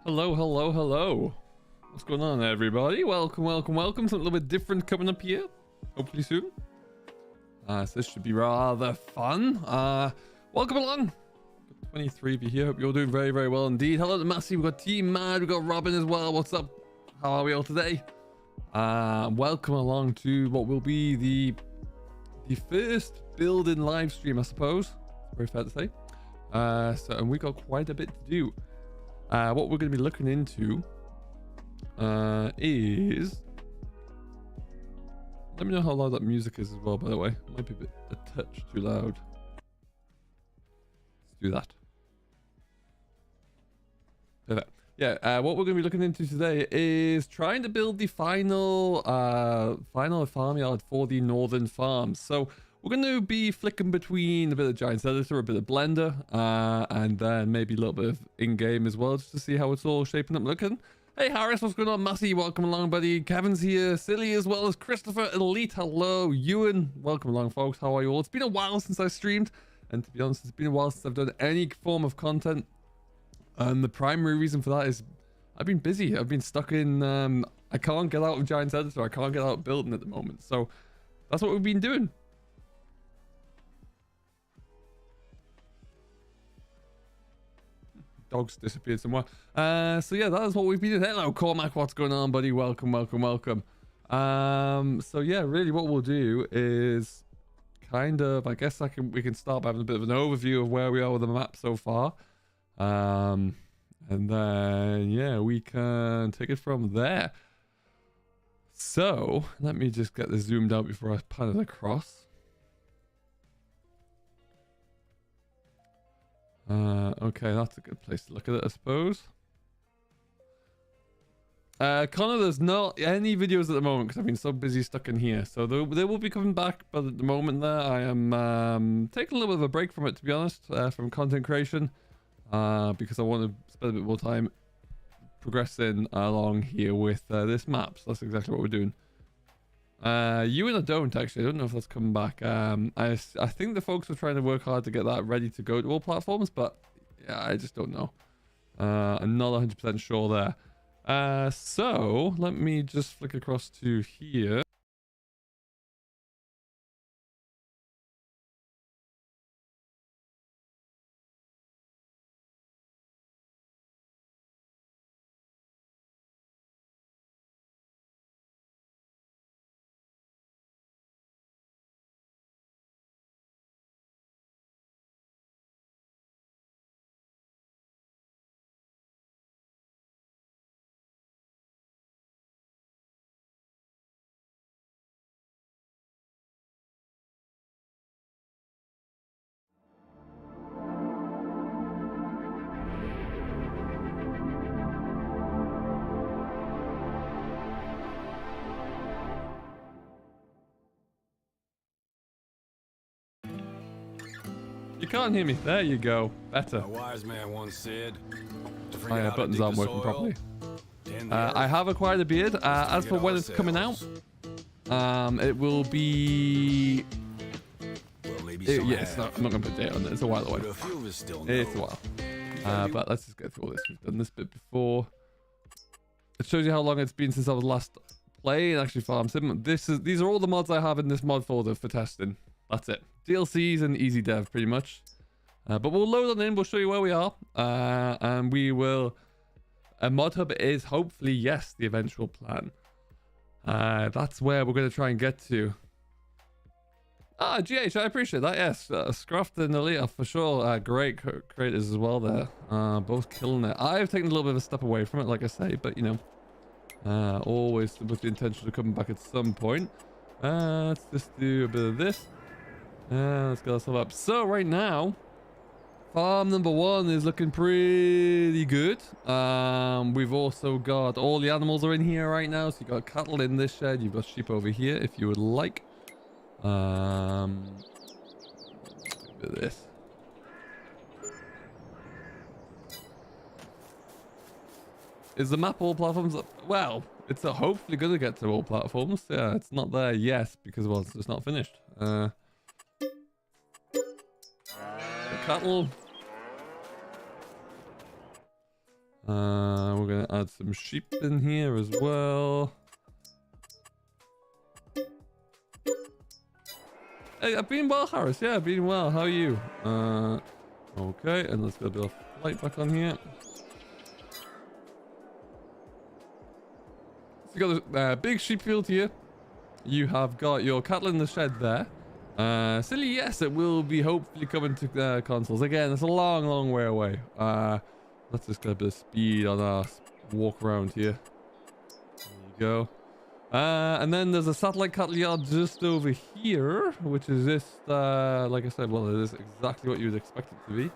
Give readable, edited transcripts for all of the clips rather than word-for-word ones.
Hello, hello, hello. What's going on, everybody? Welcome, welcome, welcome. Something a little bit different coming up here. Hopefully soon. So this should be rather fun. Welcome along. 23 of you here. Hope you're all doing very, very well indeed. Hello to Massey. We've got Team Mad. We've got Robin as well. What's up? How are we all today? Welcome along to what will be the first building live stream, I suppose. Very fair to say. And we got quite a bit to do. What we're going to be looking into is... Let me know how loud that music is as well, by the way. It might be a touch too loud. Let's do that. Perfect. Yeah, what we're going to be looking into today is trying to build the final farmyard for the northern farms. So we're going to be flicking between a bit of Giants Editor, a bit of Blender, and then maybe a little bit of in-game as well, just to see how it's all shaping up looking. Hey Harris, what's going on? Massey, welcome along, buddy. Kevin's here, Silly as well as Christopher, Elite, hello. Ewan, welcome along, folks. How are you all? It's been a while since I streamed, and to be honest, it's been a while since I've done any form of content. And the primary reason for that is I've been busy. I've been stuck in, I can't get out of Giants Editor. I can't get out building at the moment. So that's what we've been doing. Dogs disappeared somewhere. So yeah, that is what we've been doing. Hello, Cormac. What's going on, buddy? Welcome, welcome, welcome. So yeah, really what we'll do is kind of, I guess we can start by having a bit of an overview of where we are with the map so far. And then, yeah, we can take it from there. So let me just get this zoomed out before I pan it across. Okay, that's a good place to look at it, I suppose. Connor, there's not any videos at the moment because I've been so busy stuck in here. So they will be coming back, but at the moment there, I am taking a little bit of a break from it, to be honest, from content creation, because I want to spend a bit more time progressing along here with this map. So that's exactly what we're doing. You and I don't actually. I don't know if that's coming back. I think the folks are trying to work hard to get that ready to go to all platforms, but yeah, I just don't know. I'm not 100% sure there. So let me just flick across to here. You can't hear me. There you go. Better. A wise man once said, my buttons aren't working properly. I have acquired a beard. As for when it's coming out, it will be... yes, I'm not going to put a date on it. It's a while away. It's a while. But let's just get through all this. We've done this bit before. It shows you how long it's been since I was last playing actually Farm Sim. These are all the mods I have in this mod folder for testing. That's it. DLCs and easy dev, pretty much. But we'll load on in. We'll show you where we are. And we will... A mod hub is hopefully, yes, the eventual plan. That's where we're going to try and get to. GH, I appreciate that. Yes, Scruffed and Elite for sure. Great creators as well there. Both killing it. I've taken a little bit of a step away from it, like I say. But, you know, always with the intention of coming back at some point. Let's just do a bit of this. Let's get ourselves up. So right now, farm number 1 is looking pretty good. We've also got all the animals are in here right now. So you've got cattle in this shed. You've got sheep over here if you would like. A bit of this. Is the map all platforms? Well, it's hopefully going to get to all platforms. Yeah, it's not there yet because, well, it's just not finished. Cattle. We're gonna add some sheep in here as well. Hey, I've been well, Harris. Yeah, I've been well. How are you? Okay, and let's get a bit of light back on here. So you got a big sheep field here. You have got your cattle in the shed there. Silly, yes, it will be hopefully coming to consoles. Again, it's a long, long way away. Let's just get a bit of speed on our walk around here. There you go. And then there's a satellite cattle yard just over here, which is just, like I said, well, it is exactly what you would expect it to be.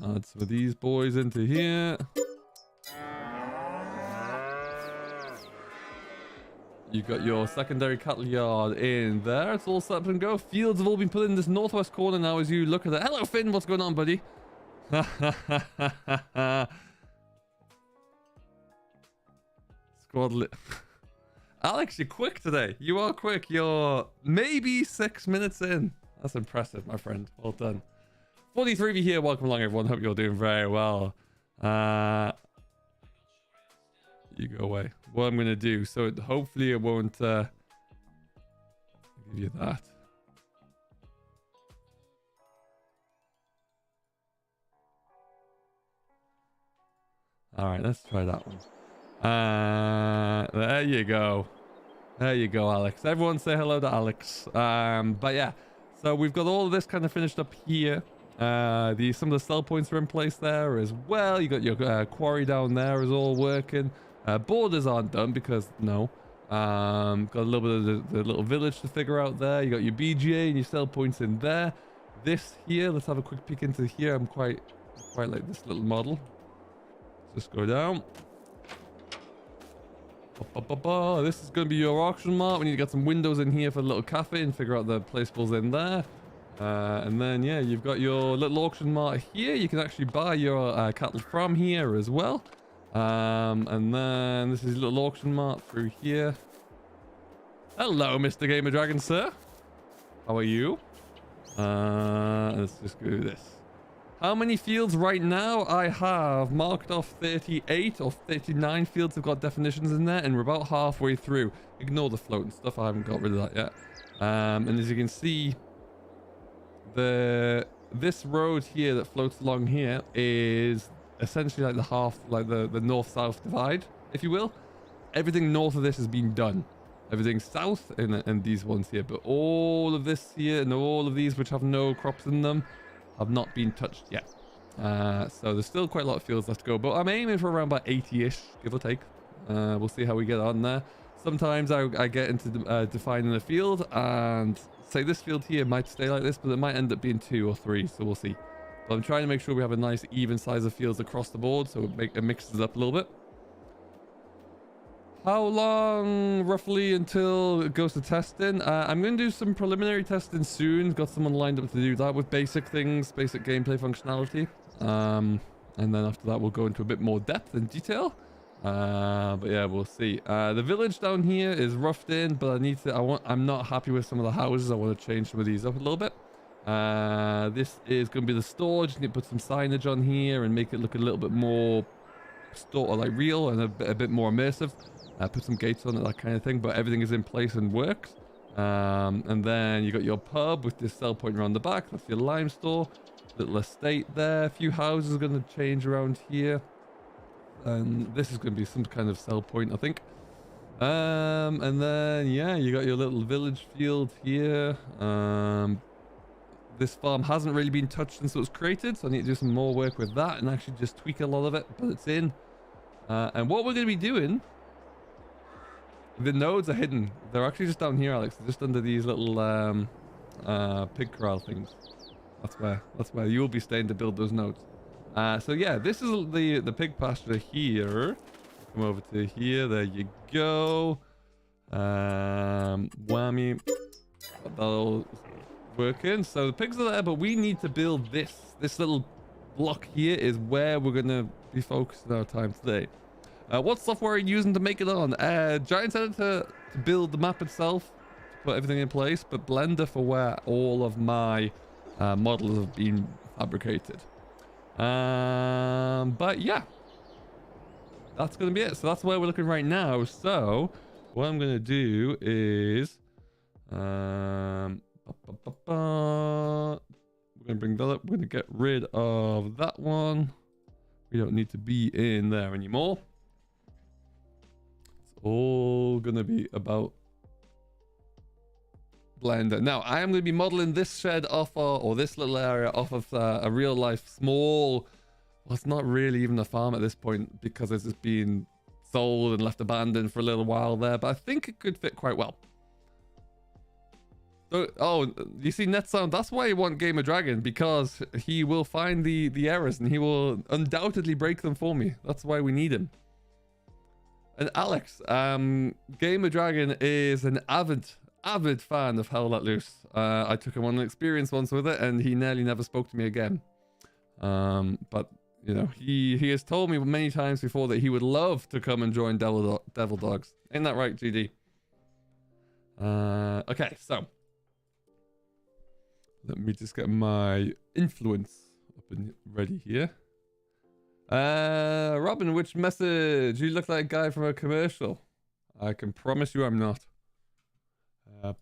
Add some of these boys into here. You've got your secondary cattle yard in there. It's all set up and go. Fields have all been put in this northwest corner now as you look at it. Hello, Finn. What's going on, buddy? Squad Alex, you're quick today. You are quick. You're maybe 6 minutes in. That's impressive, my friend. Well done. 43 of you here. Welcome along, everyone. Hope you're doing very well. You go away. What I'm going to do, so hopefully it won't give you that. All right, let's try that one. There you go. There you go, Alex. Everyone say hello to Alex. But yeah, so we've got all of this kind of finished up here. Some of the sell points are in place there as well. You got your quarry down there is all working. Borders aren't done because no. Got a little bit of the little village to figure out there. You got your BGA and your sell points in there. This here, let's have a quick peek into here. I'm quite like this little model. Let's just go down. This is going to be your auction mart. We need to get some windows in here for the little cafe and figure out the placeables in there. And then, yeah, you've got your little auction mart here. You can actually buy your cattle from here as well. And then this is a little auction mart through here. Hello, Mr. Gamer Dragon, sir. How are you? Let's just do this. How many fields right now? I have marked off 38 or 39 fields have got definitions in there, and we're about halfway through. Ignore the floating stuff. I haven't got rid of that yet. And as you can see, this road here that floats along here is essentially like the north-south divide, if you will. Everything north of this has been done. Everything south and these ones here, but all of this here and all of these which have no crops in them have not been touched yet. So there's still quite a lot of fields left to go, but I'm aiming for around about 80-ish, give or take. We'll see how we get on there. Sometimes I get into defining a field and say this field here might stay like this, but it might end up being 2 or 3, so we'll see. But I'm trying to make sure we have a nice even size of fields across the board, so it mixes up a little bit. How long roughly until it goes to testing? I'm going to do some preliminary testing soon. Got someone lined up to do that with basic things, basic gameplay functionality. And then after that, we'll go into a bit more depth and detail. But yeah, we'll see. The village down here is roughed in, but I'm not happy with some of the houses. I want to change some of these up a little bit. This is going to be the store. Just need to put some signage on here and make it look a little bit more like real and a bit more immersive. Put some gates on it, that kind of thing, but everything is in place and works. And then you got your pub with this sell point around the back. That's your lime store. Little estate there. A few houses are going to change around here. And this is going to be some kind of sell point, I think. And then, yeah, you got your little village field here. This farm hasn't really been touched since it was created, so I need to do some more work with that and actually just tweak a lot of it, but it's in. And what we're going to be doing, the nodes are hidden. They're actually just down here, Alex. They're just under these little pig corral things. That's where you'll be staying to build those nodes. So yeah, this is the pig pasture here. Come over to here. There you go. Whammy. That'll work in. So the pigs are there, but we need to build this. This little block here is where we're going to be focusing our time today. What software are you using to make it on? Giant Editor to build the map itself, to put everything in place, but Blender for where all of my models have been fabricated. But yeah, that's going to be it. So that's where we're looking right now. So what I'm going to do is, we're going to bring that up. We're going to get rid of that one. We don't need to be in there anymore. It's all going to be about Blender. Now, I am going to be modeling this shed off or this little area off of a real life small, well, it's not really even a farm at this point because it's just been sold and left abandoned for a little while there, but I think it could fit quite well. So, oh, you see NetSound, that's why you want Gamer Dragon, because he will find the errors and he will undoubtedly break them for me. That's why we need him. And Alex, Gamer Dragon is an avid fan of Hell Let Loose. I took him on an experience once with it and he nearly never spoke to me again. But you know, he has told me many times before that he would love to come and join Devil Dogs. Ain't that right, GD? Okay, so let me just get my influence up and ready here. Robin, which message? You look like a guy from a commercial. I can promise you I'm not. So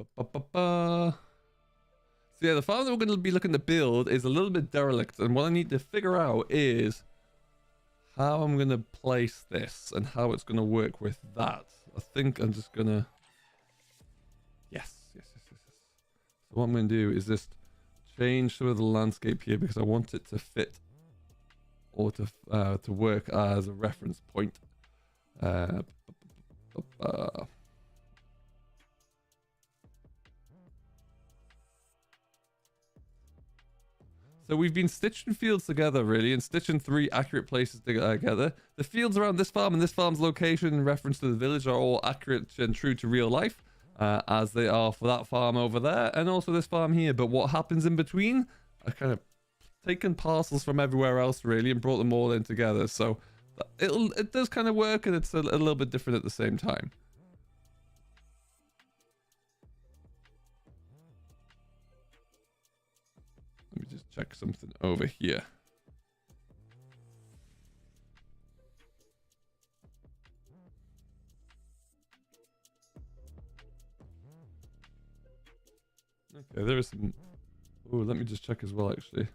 yeah, the farm that we're going to be looking to build is a little bit derelict, and what I need to figure out is how I'm going to place this and how it's going to work with that. I think I'm just going to... Yes. So what I'm going to do is just change some of the landscape here because I want it to fit or to work as a reference point. So we've been stitching fields together, really, and stitching 3 accurate places together. The fields around this farm and this farm's location in reference to the village are all accurate and true to real life, as they are for that farm over there, and also this farm here. But what happens in between, I kind of taken parcels from everywhere else, really, and brought them all in together. So it does kind of work, and it's a little bit different at the same time. Let me just check something over here. Okay, there is some... Oh, let me just check as well, actually.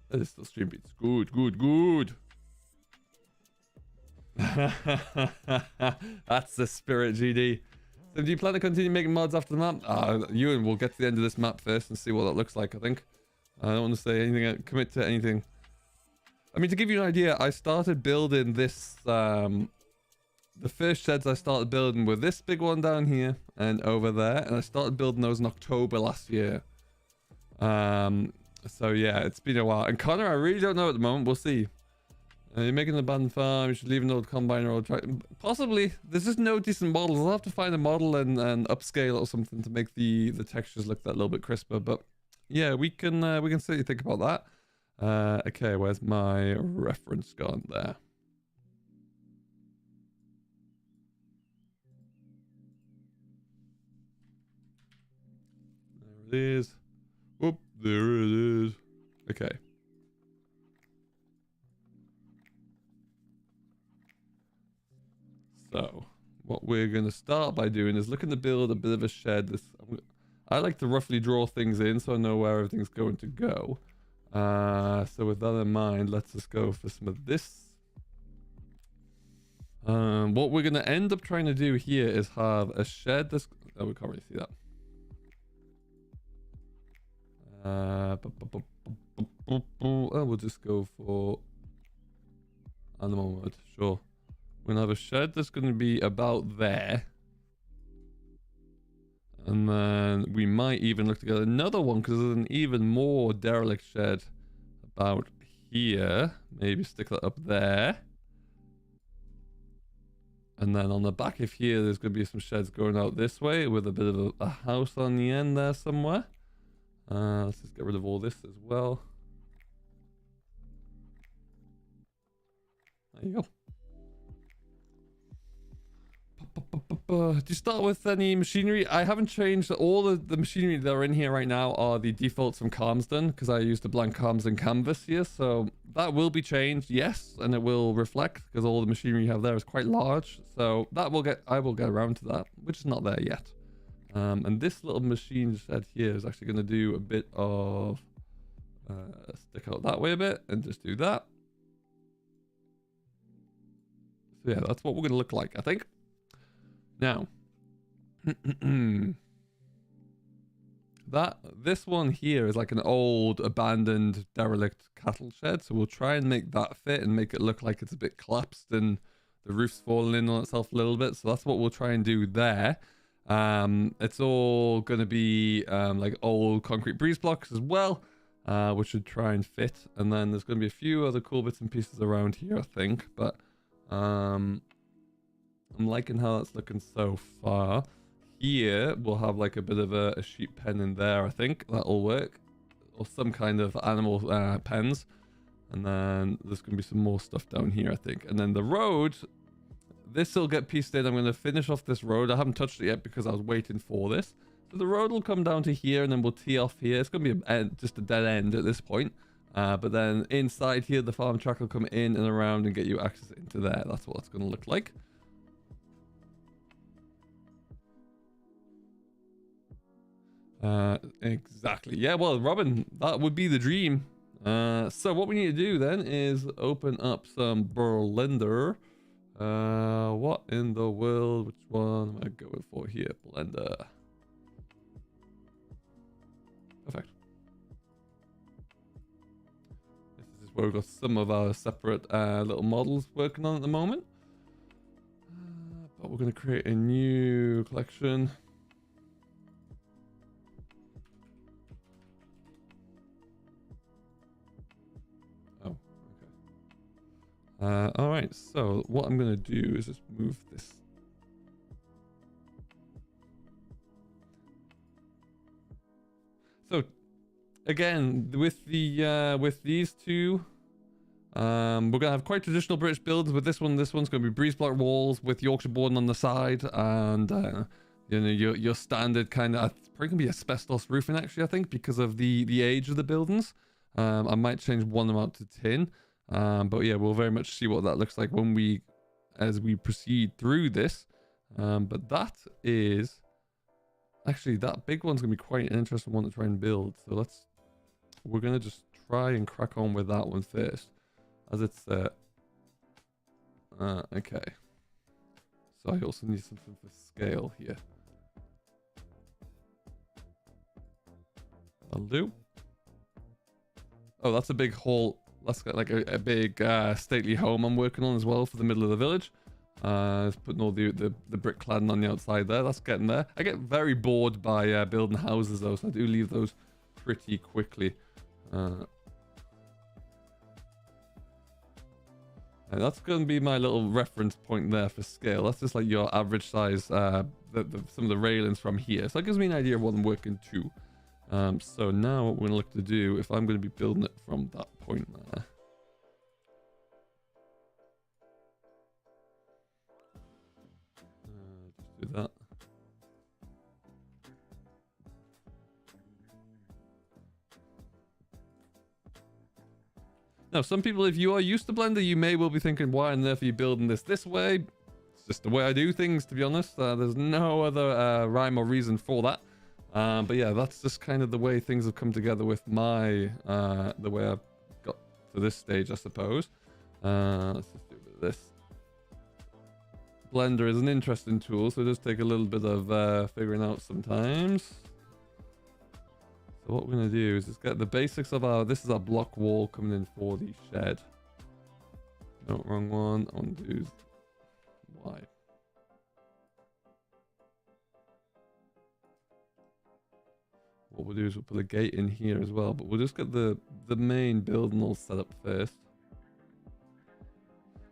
That is still stream beats. Good. That's the spirit, GD. So do you plan to continue making mods after the map? Ewan, we'll get to the end of this map first and see what that looks like, I think. I don't want to say anything, commit to anything. I mean, to give you an idea, I started building this, the first sheds I started building were this big one down here and over there, and I started building those in October last year. So yeah, it's been a while. And Connor, I really don't know at the moment. We'll see. You're making an abandoned farm. You should leave an old combine or old tractor. Possibly. There's just no decent models. I'll have to find a model and upscale or something to make the textures look that little bit crisper. But yeah, we can certainly think about that. Okay, where's my reference gone there? There it is. Whoop, there it is. Okay. So, what we're going to start by doing is looking to build a bit of a shed. I like to roughly draw things in so I know where everything's going to go. So with that in mind, let's just go for some of this. What we're going to end up trying to do here is have a shed that's... Oh, we can't really see that. We'll just go for animal mode, sure. We're gonna have a shed that's gonna be about there. And then we might even look to get another one because there's an even more derelict shed about here. Maybe stick that up there. And then on the back of here, there's gonna be some sheds going out this way with a bit of a house on the end there somewhere. Let's just get rid of all this as well. There you go. Do you start with any machinery? I haven't changed all the machinery that are in here right now are the defaults from Calmsden because I used the blank Calmsden canvas here. So that will be changed, yes, and it will reflect because all the machinery you have there is quite large. So that I will get around to that, which is not there yet. And this little machine shed here is actually going to do a bit of stick out that way a bit and just do that. So yeah, that's what we're going to look like, I think. Now, this one here is like an old abandoned derelict cattle shed. So we'll try and make that fit and make it look like it's a bit collapsed and the roof's falling in on itself a little bit. So that's what we'll try and do there. It's all going to be like old concrete breeze blocks as well, which should try and fit. And then there's going to be a few other cool bits and pieces around here, I think. But I'm liking how that's looking so far. Here, we'll have like a bit of a sheep pen in there, I think. That'll work. Or some kind of animal pens. And then there's going to be some more stuff down here, I think. And then the road, this will get pieced in. I'm going to finish off this road. I haven't touched it yet because I was waiting for this. So the road will come down to here and then we'll tee off here. It's going to be just a dead end at this point. But then inside here, the farm track will come in and around and get you access into there. That's what it's going to look like. Exactly. Yeah, well, Robin, that would be the dream. So what we need to do then is open up some Blender. What in the world? Which one am I going for here? Blender. Perfect. This is where we've got some of our separate little models working on at the moment. But we're going to create a new collection. All right, so what I'm going to do is just move this. So again, with these two, we're going to have quite traditional British builds. With this one's going to be breeze block walls with Yorkshire boarding on the side, and you know, your standard kind of, it's probably going to be asbestos roofing actually, I think, because of the age of the buildings. I might change one of them out to tin. But yeah, we'll very much see what that looks like as we proceed through this. But that is actually, that big one's gonna be quite an interesting one to try and build. So we're gonna just try and crack on with that one first, as it's okay. So I also need something for scale here. That'll do. Oh, that's a big hall. That's got like a big stately home I'm working on as well for the middle of the village. Putting all the brick cladding on the outside there. That's getting there. I get very bored by building houses though, so I do leave those pretty quickly. And that's going to be my little reference point there for scale. That's just like your average size, some of the railings from here. So that gives me an idea of what I'm working to. So now what we're going to look to do, if I'm going to be building it from that point there. Just do that. Now, some people, if you are used to Blender, you may well be thinking, why on earth are you building this way? It's just the way I do things, to be honest. There's no other rhyme or reason for that. But yeah, that's just kind of the way things have come together with the way I've got to this stage, I suppose. Let's just do a bit of this. Blender is an interesting tool, so it does take a little bit of figuring out sometimes. So what we're going to do is just get the basics of this is our block wall coming in for the shed. No, wrong one. I want to do Y. What we'll do is we'll put a gate in here as well, but we'll just get the main building all set up first.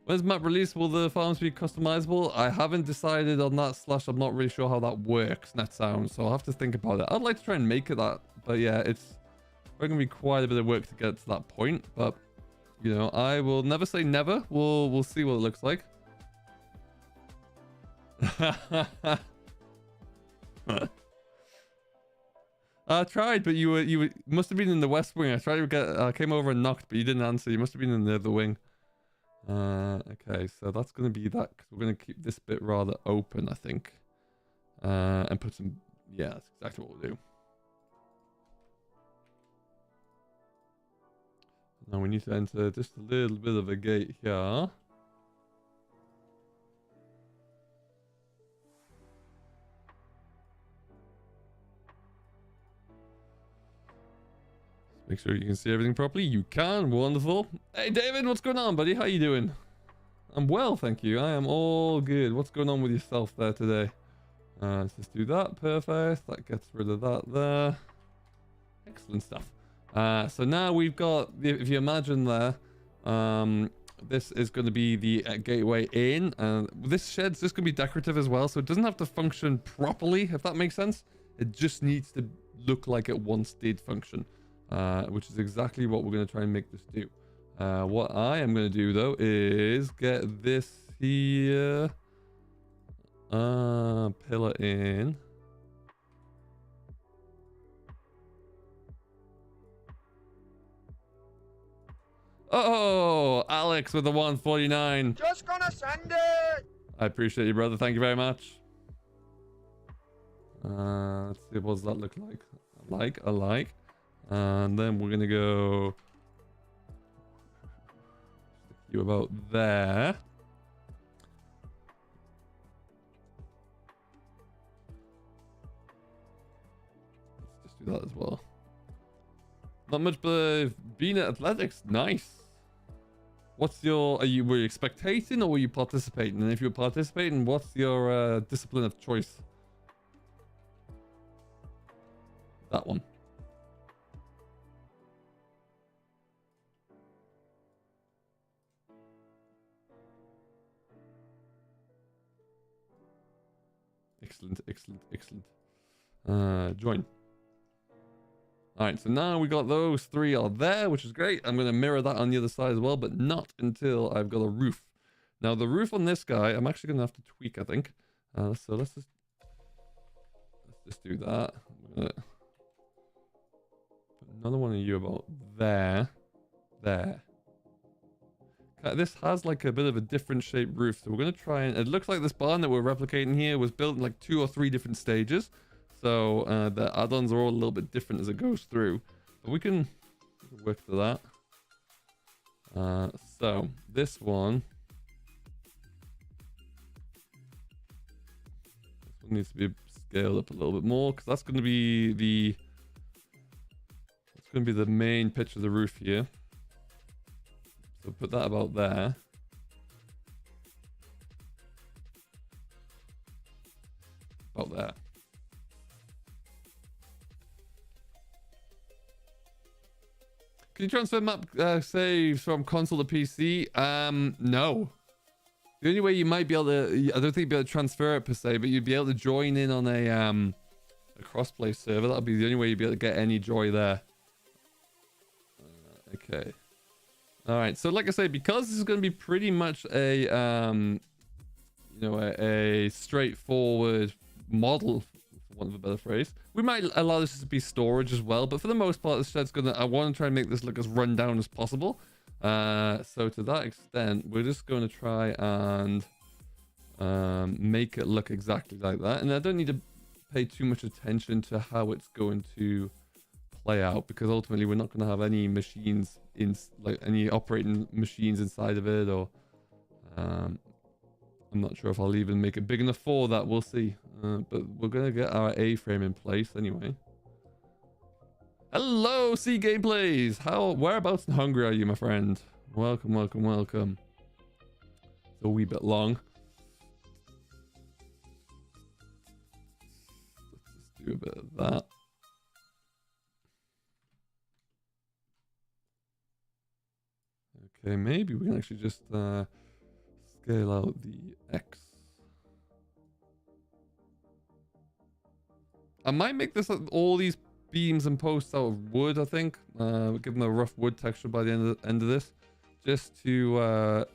When's map release? Will the farms be customizable? I haven't decided on that, / I'm not really sure how that works, NetSound, so I'll have to think about it. I'd like to try and make it that, but yeah, it's going to be quite a bit of work to get to that point, but you know, I will never say never. We'll see what it looks like. I tried, but you must have been in the west wing. I tried to get came over and knocked, but you didn't answer. You must have been in the other wing. Okay, so that's gonna be that. Cause we're gonna keep this bit rather open, I think, and put some. Yeah, that's exactly what we'll do. Now we need to enter just a little bit of a gate here. Make sure you can see everything properly. You can. Wonderful. Hey, David, what's going on, buddy? How you doing? I'm well, thank you. I am all good. What's going on with yourself there today? Let's just do that. Perfect. That gets rid of that there. Excellent stuff. So now we've got, if you imagine there, this is going to be the gateway in. This shed's just going to be decorative as well, so it doesn't have to function properly, if that makes sense. It just needs to look like it once did function. Which is exactly what we're going to try and make this do. What I am going to do though is get this here pillar in. Oh, Alex with the 149. Just gonna send it. I appreciate you, brother. Thank you very much. Let's see, what does that look like? I like. And then we're gonna go you about there. Let's just do that as well. Not much, but being at athletics, nice. What's your? Were you spectating or were you participating? And if you're participating, what's your discipline of choice? That one. Excellent, excellent, excellent. Join. All right, so now we got those three are there, which is great. I'm going to mirror that on the other side as well, but not until I've got a roof. Now, the roof on this guy, I'm actually going to have to tweak, I think. So let's just do that. I'm gonna put another one of you about there. There. This has like a bit of a different shaped roof, so we're going to try and... It looks like this barn that we're replicating here was built in like 2 or 3 different stages. So the add-ons are all a little bit different as it goes through. But we can work to that. So this one... This one needs to be scaled up a little bit more, because that's going to be the... That's going to be the main pitch of the roof here. So put that about there. About there. Can you transfer map saves from console to PC? No. The only way you might be able to, I don't think you'd be able to transfer it per se, but you'd be able to join in on a crossplay server. That'll be the only way you'd be able to get any joy there. Okay. All right, so like I say, because this is going to be pretty much a, you know, a straightforward model, for want of a better phrase, we might allow this to be storage as well. But for the most part, this shed's gonna. I want to try and make this look as run down as possible. So to that extent, we're just going to try and make it look exactly like that. And I don't need to pay too much attention to how it's going to play out, because ultimately we're not going to have any machines in, like any operating machines inside of it, or I'm not sure if I'll even make it big enough for that. We'll see. But we're going to get our A-frame in place anyway. Hello, C Gameplays. Whereabouts in Hungary are you, my friend? Welcome, welcome, welcome. It's a wee bit long. Let's just do a bit of that. Okay, maybe we can actually just scale out the X. I might make this all these beams and posts out of wood, I think. We'll give them a rough wood texture by the end of this, just to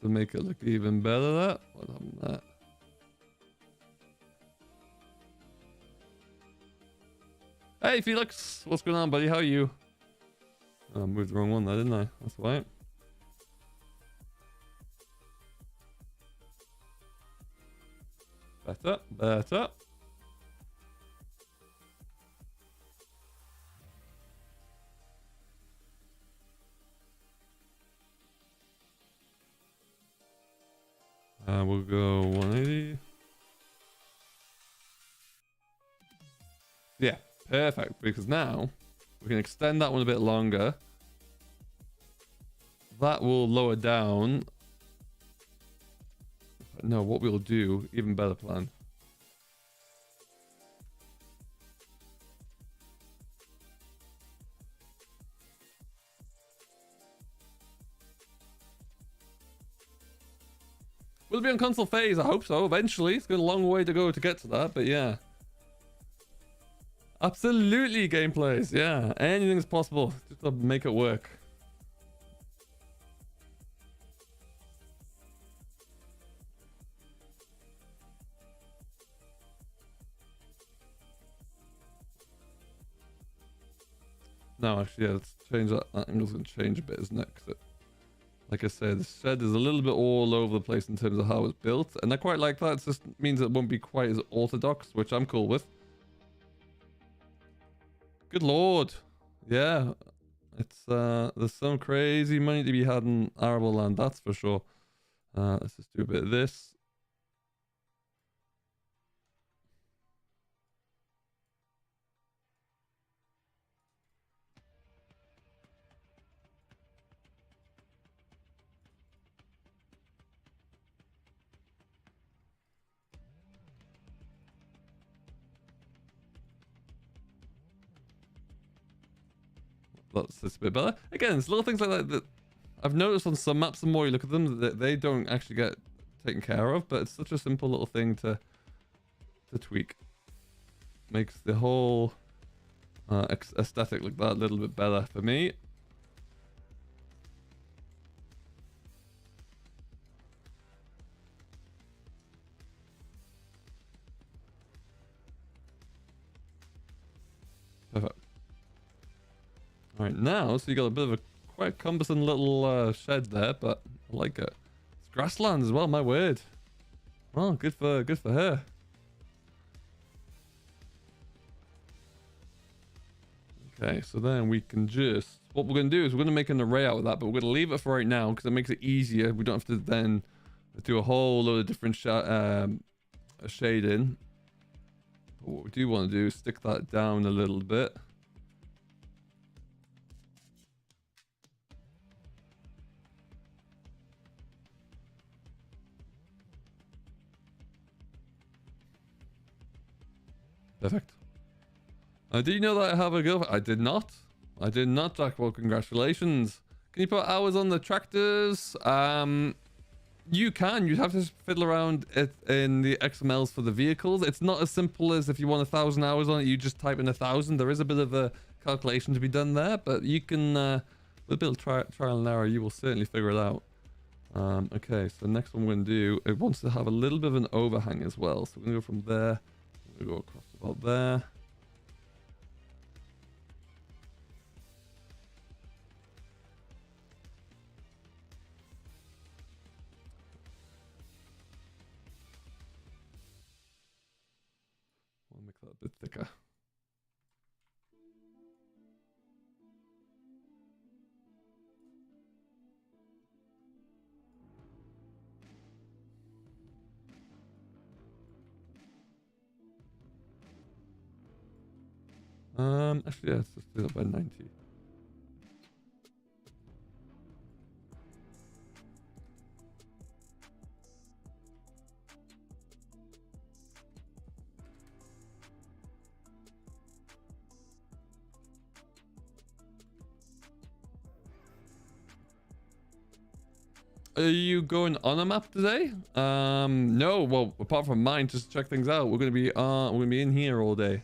to make it look even better. That what happened there? Hey Felix, what's going on, buddy? How are you? Oh, I moved the wrong one there, didn't I? That's right. Better, better. We'll go 180. Yeah, perfect. Because now we can extend that one a bit longer. That will lower down. No, what we'll do, even better plan. Will it be on console phase? I hope so. Eventually. It's got a long way to go to get to that, but yeah. Absolutely gameplays. Yeah. Anything is possible. Just to make it work. No, actually, yeah, let's change that. That angle's going to change a bit, isn't it? 'Cause like I said, the shed is a little bit all over the place in terms of how it's built. And I quite like that. It just means it won't be quite as orthodox, which I'm cool with. Good lord. Yeah. It's there's some crazy money to be had in arable land, that's for sure. Let's just do a bit of this. That's just a bit better. Again, it's little things like that that I've noticed on some maps. The more you look at them, that they don't actually get taken care of. But it's such a simple little thing to tweak. Makes the whole aesthetic look that little bit better for me. Perfect. All right, now, so you got a bit of a quite cumbersome little shed there, but I like it. It's grassland as well, my word. Oh, good for her. Okay, so then we can just, what we're going to do is we're going to make an array out of that, but we're going to leave it for right now because it makes it easier. We don't have to then do a whole load of different shading. But what we do want to do is stick that down a little bit. Perfect. Did you know that I have a girlfriend? I did not. I did not, Jack. Well, congratulations. Can you put hours on the tractors? You can. You have to fiddle around it in the XMLs for the vehicles. It's not as simple as if you want 1,000 hours on it, you just type in 1,000. There is a bit of a calculation to be done there, but you can, with a bit of trial and error, you will certainly figure it out. Okay, so next one we're going to do, it wants to have a little bit of an overhang as well. So we're going to go from there. We're going to go across about there. We'll make that a bit thicker. Actually, yeah, let's just do that by 90. Are you going on a map today? No. Well, apart from mine, just check things out. We're gonna be in here all day.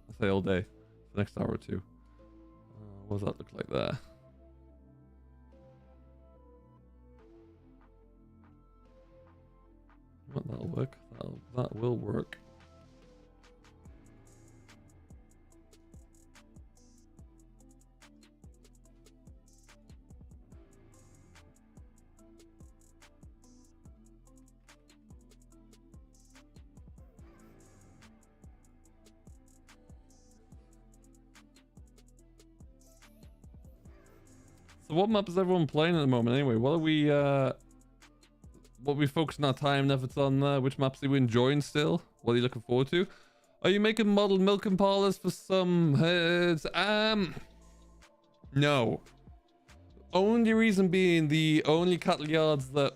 I say all day. The next hour or two. What does that look like there? Well, that'll work. That will work. So what map is everyone playing at the moment anyway? What are we focusing our time and efforts on there? Which maps are you enjoying still? What are you looking forward to? Are you making model milking parlors for some herds? No. Only reason being the only cattle yards that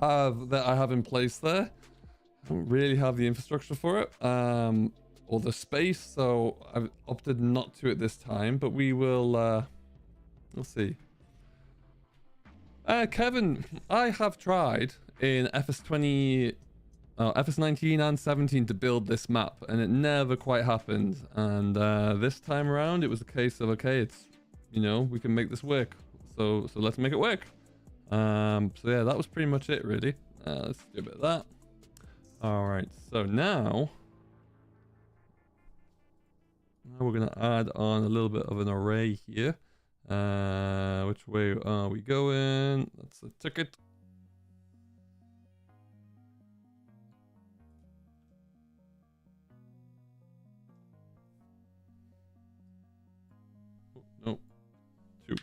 I have in place there, I don't really have the infrastructure for it, or the space, so I've opted not to at this time, but we will, we'll see. Kevin, I have tried in FS19 and 17 to build this map, and it never quite happened. And this time around, it was a case of, okay, it's, you know, we can make this work. So let's make it work. So yeah, that was pretty much it, really. Let's do a bit of that. All right, so now we're gonna add on a little bit of an array here. Which way are we going? That's a ticket. Oh, no, 2.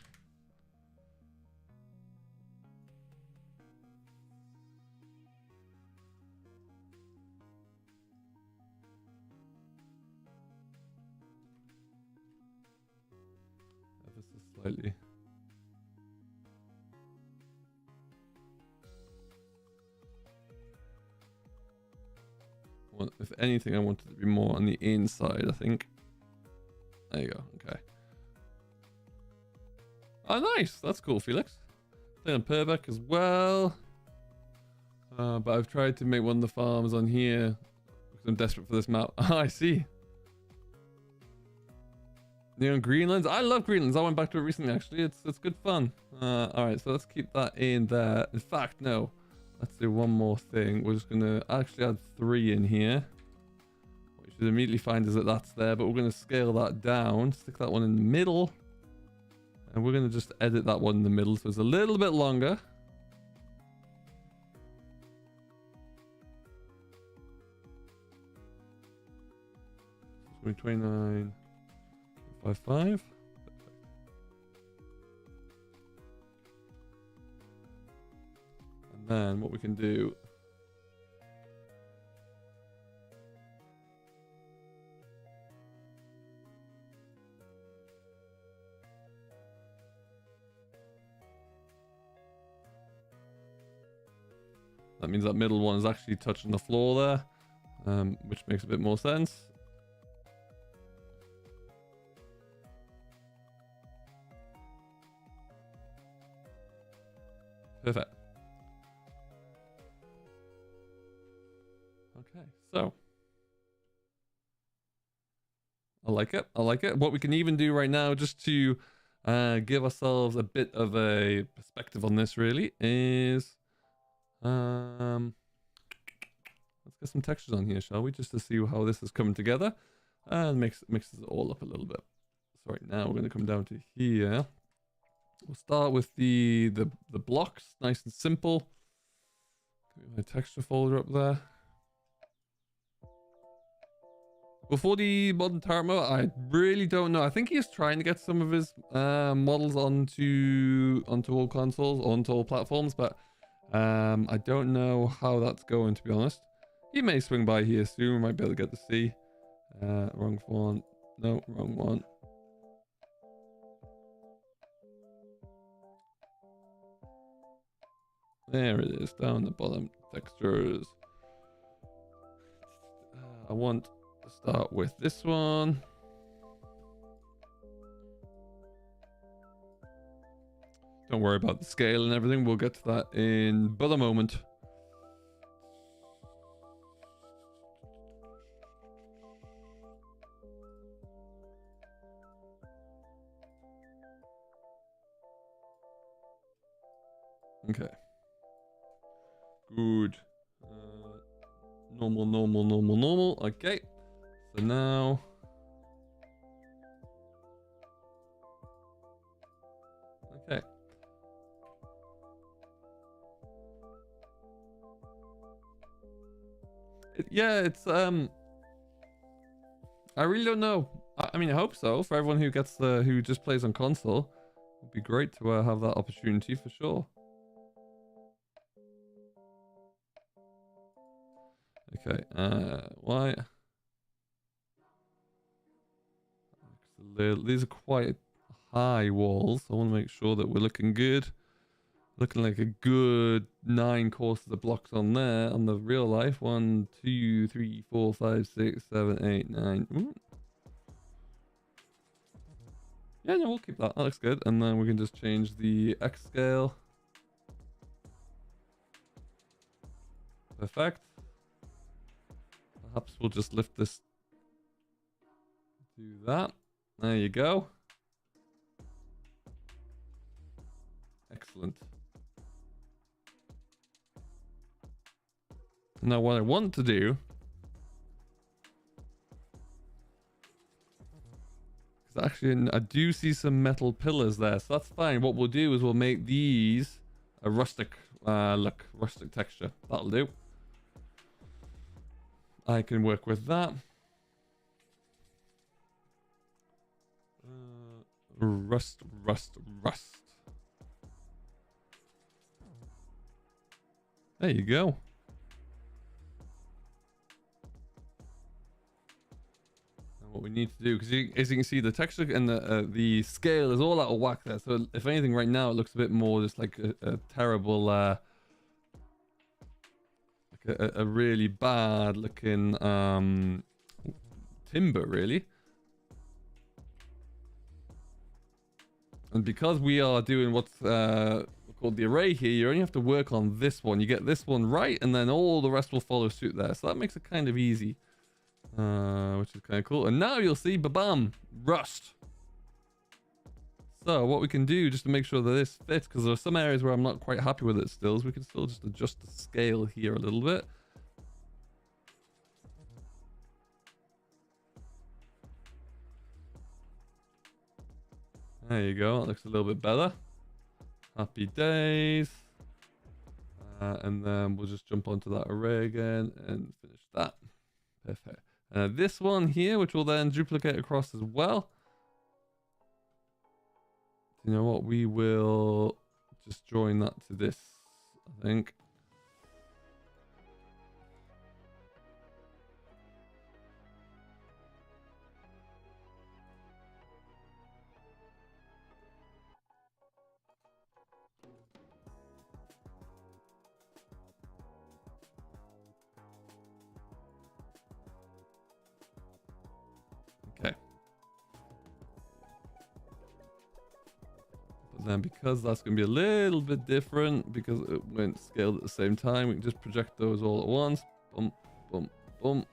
This is slightly. Well, if anything, I want it to be more on the inside, I think. There you go. Okay. Oh, nice. That's cool, Felix. Playing on Purbeck as well. But I've tried to make one of the farms on here because I'm desperate for this map. Oh, I see. Neon Greenlands. I love Greenlands. I went back to it recently, actually. It's good fun. All right, so let's keep that in there. In fact, no. Let's do one more thing. We're just going to actually add 3 in here. What you should immediately find is that that's there, but we're going to scale that down. Stick that one in the middle. And we're going to just edit that one in the middle so it's a little bit longer. So 29.55. And then what we can do, that means that middle one is actually touching the floor there, which makes a bit more sense. Perfect. Okay, so I like it. I like it. What we can even do right now, just to give ourselves a bit of a perspective on this, really, is let's get some textures on here, shall we? Just to see how this is coming together and mixes it all up a little bit. So right now we're going to come down to here. We'll start with the blocks, nice and simple. Get my texture folder up there. Before the modern turret mode, I really don't know. I think he's trying to get some of his models onto all consoles, onto all platforms, but I don't know how that's going, to be honest. He may swing by here soon. We might be able to get to see. Wrong one. No, wrong one. There it is, down the bottom, textures. I want to start with this one. Don't worry about the scale and everything, we'll get to that in but a moment. Okay. Good. Normal, normal, normal, normal. Okay. So now... Okay. Yeah, it's I really don't know. I mean, I hope so. For everyone who gets who just plays on console, it'd be great to have that opportunity for sure. Okay. Why? These are quite high walls. I want to make sure that we're looking good. Looking like a good 9 courses of blocks on there on the real life. 1, 2, 3, 4, 5, 6, 7, 8, 9. Ooh. Yeah, no, we'll keep that. That looks good. And then we can just change the X scale. Perfect. Perhaps we'll just lift this. Do that. There you go. Excellent. Now what I want to do, because actually I do see some metal pillars there, so that's fine. What we'll do is we'll make these a rustic look, rustic texture. That'll do. I can work with that. Rust. There you go. And what we need to do, because as you can see, the texture and the scale is all out of whack there. So if anything, right now it looks a bit more just like a terrible, like a really bad looking timber, really. And because we are doing what's called the array here, you only have to work on this one. You get this one right, and then all the rest will follow suit there. So that makes it kind of easy, which is kind of cool. And now you'll see, ba-bam, rust. So what we can do just to make sure that this fits, because there are some areas where I'm not quite happy with it still, is we can still just adjust the scale here a little bit. There you go. That looks a little bit better. Happy days. And then we'll just jump onto that array again and finish that. Perfect. This one here, which will then duplicate across as well. You know what? We will just join that to this, I think. Okay. But then because that's going to be a little bit different, because it went scaled at the same time, we can just project those all at once. Boom, boom, boom.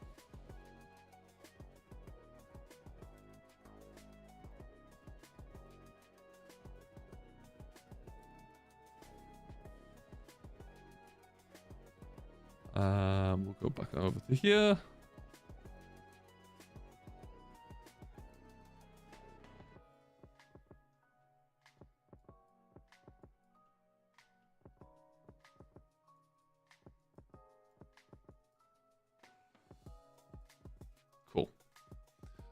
We'll go back over to here. Cool.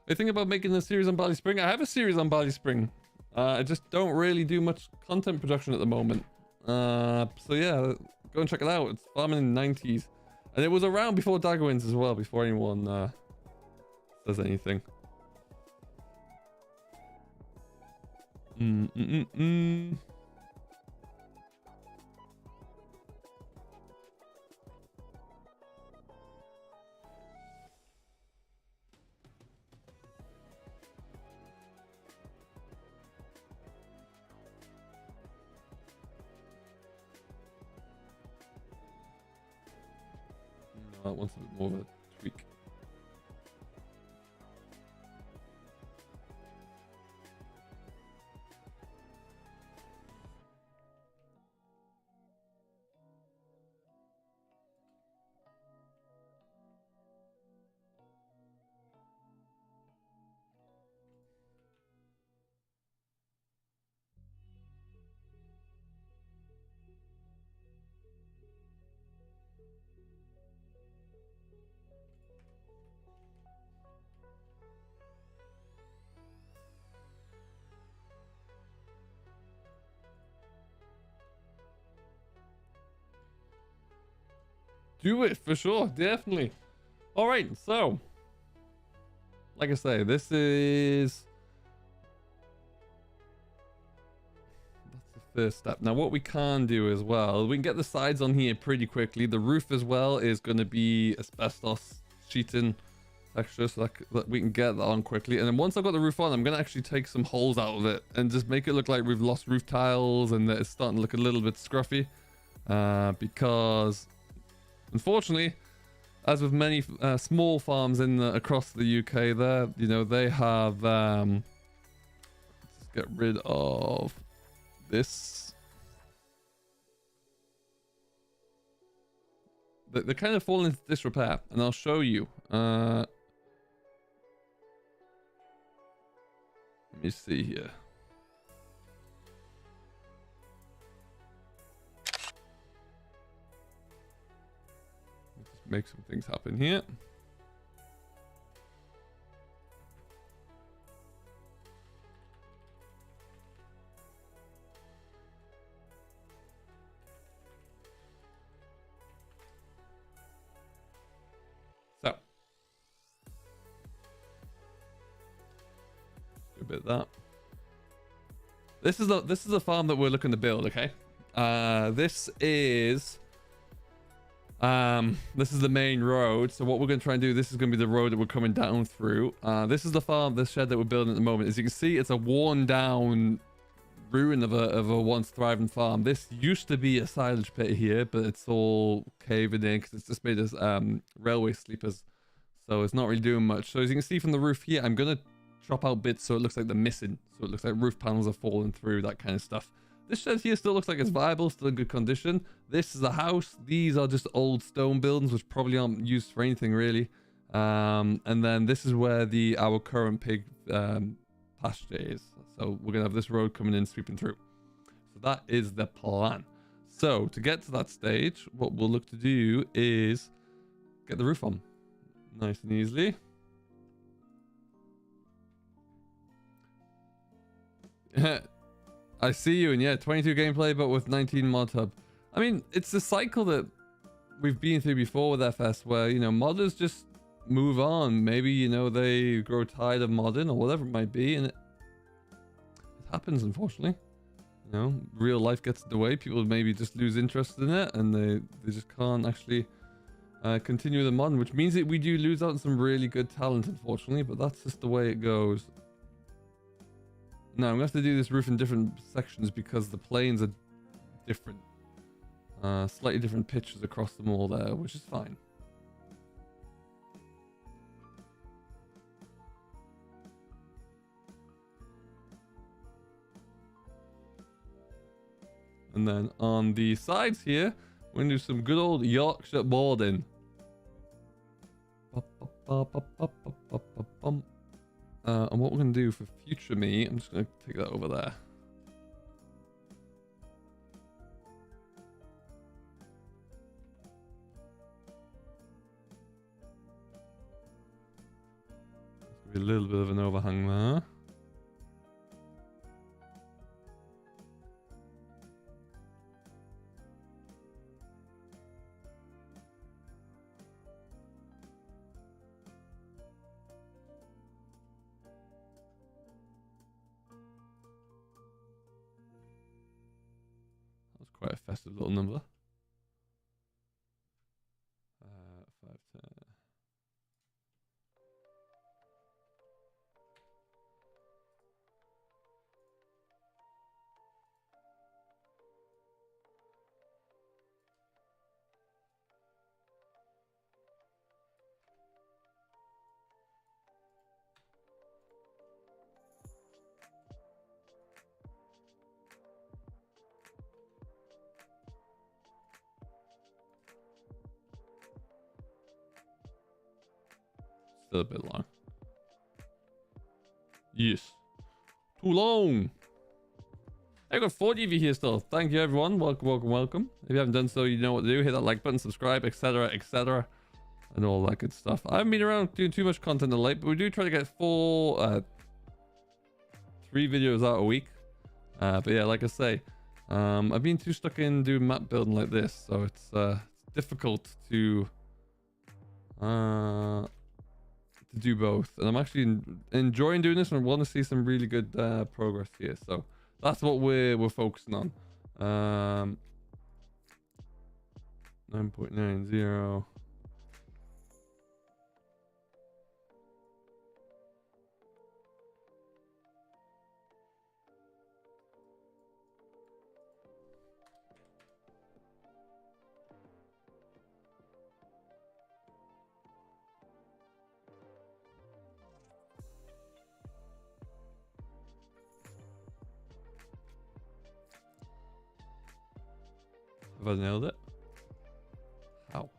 I think about making a series on Bally Spring. I have a series on Bally Spring. I just don't really do much content production at the moment. So yeah, go and check it out. It's farming in the 90s. And it was around before Daggerwinds as well, before anyone says anything. That one's a bit more of a tweak. do it for sure. Definitely. All right. So, like I say, this is... that's the first step. Now, what we can do as well, we can get the sides on here pretty quickly. The roof as well is going to be asbestos sheeting texture, so that we can get that on quickly. And then once I've got the roof on, I'm going to actually take some holes out of it and just make it look like we've lost roof tiles and that it's starting to look a little bit scruffy. Because unfortunately, as with many small farms across the UK, there, you know, they have let's get rid of this. They kind of fall into disrepair, and I'll show you. Let me see here. Just make some things happen here. So, do a bit of that. This is a farm that we're looking to build. Okay, this is the main road. So what we're going to try and do, this is going to be the road that we're coming down through. This is the farm, this shed that we're building at the moment. As you can see, it's a worn down ruin of a once thriving farm. This used to be a silage pit here, but it's all caving in because it's just made as railway sleepers, so it's not really doing much. So as you can see from the roof here, I'm gonna chop out bits so it looks like they're missing, so it looks like roof panels are falling through, that kind of stuff. This shed here still looks like it's viable, still in good condition. This is a house. These are just old stone buildings which probably aren't used for anything really. And then this is where our current pig pasture is. So we're gonna have this road coming in, sweeping through. So that is the plan. So to get to that stage, what we'll look to do is get the roof on nice and easily. I see you, and yeah, 22 gameplay, but with 19 mod hub. I mean, it's a cycle that we've been through before with FS, where, you know, modders just move on. Maybe, you know, they grow tired of modding or whatever it might be, and it happens, unfortunately. You know, real life gets in the way. People maybe just lose interest in it, and they just can't actually continue the modding, which means that we do lose out on some really good talent, unfortunately, but that's just the way it goes. Now, I'm going to have to do this roof in different sections because the planes are different. Slightly different pitches across them all there, which is fine. And then on the sides here, we're going to do some good old Yorkshire boarding. And what we're going to do for future me, I'm just going to take that over there. There's going to be a little bit of an overhang there. Quite a festive little number. 510. Still a bit long. Yes. Too long. I got 40 of you here still. Thank you, everyone. Welcome, welcome, welcome. If you haven't done so, you know what to do. Hit that like button, subscribe, etc., etc., and all that good stuff. I haven't been around doing too much content of late, but we do try to get 3 videos out a week. But yeah, like I say, I've been too stuck in doing map building like this, so it's difficult to do both, and I'm actually enjoying doing this, and I want to see some really good progress here. So that's what we're focusing on. 9.90. Have I nailed it? How?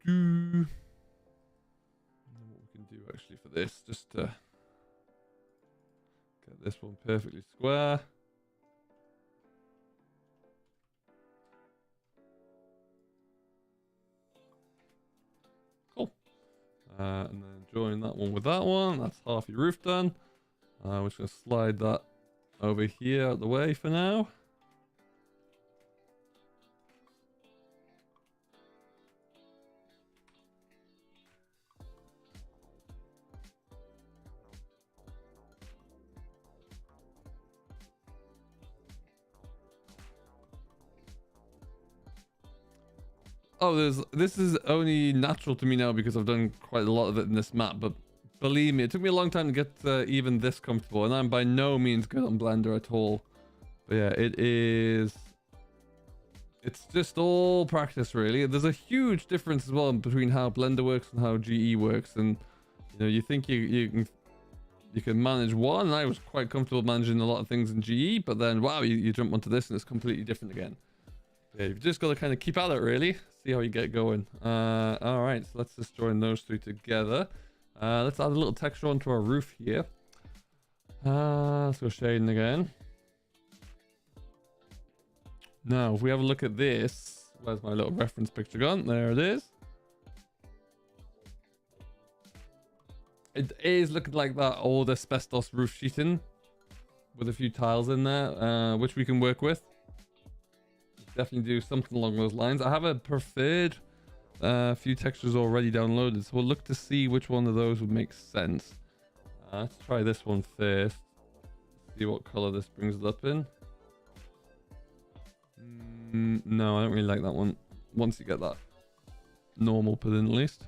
And then what we can do actually for this, just to get this one perfectly square. Cool. And then join that one with that one. That's half your roof done. We're just going to slide that over here out the way for now. Oh, this is only natural to me now because I've done quite a lot of it in this map, but believe me, it took me a long time to get even this comfortable, and I'm by no means good on Blender at all. But yeah, it's just all practice, really. There's a huge difference as well between how Blender works and how GE works, and you know, you think you can manage one, and I was quite comfortable managing a lot of things in GE, but then wow, you jump onto this and it's completely different again. Yeah, you've just got to kind of keep at it, really. See how you get going. All right, so let's just join those two together. Let's add a little texture onto our roof here. Let's go shading again. Now, if we have a look at this, where's my little reference picture gone? There it is. It is looking like that old asbestos roof sheeting with a few tiles in there, which we can work with. Definitely do something along those lines. I have a preferred few textures already downloaded, so we'll look to see which one of those would make sense. Let's try this one first. See what color this brings it up in. No, I don't really like that one. Once you get that normal put in, at least.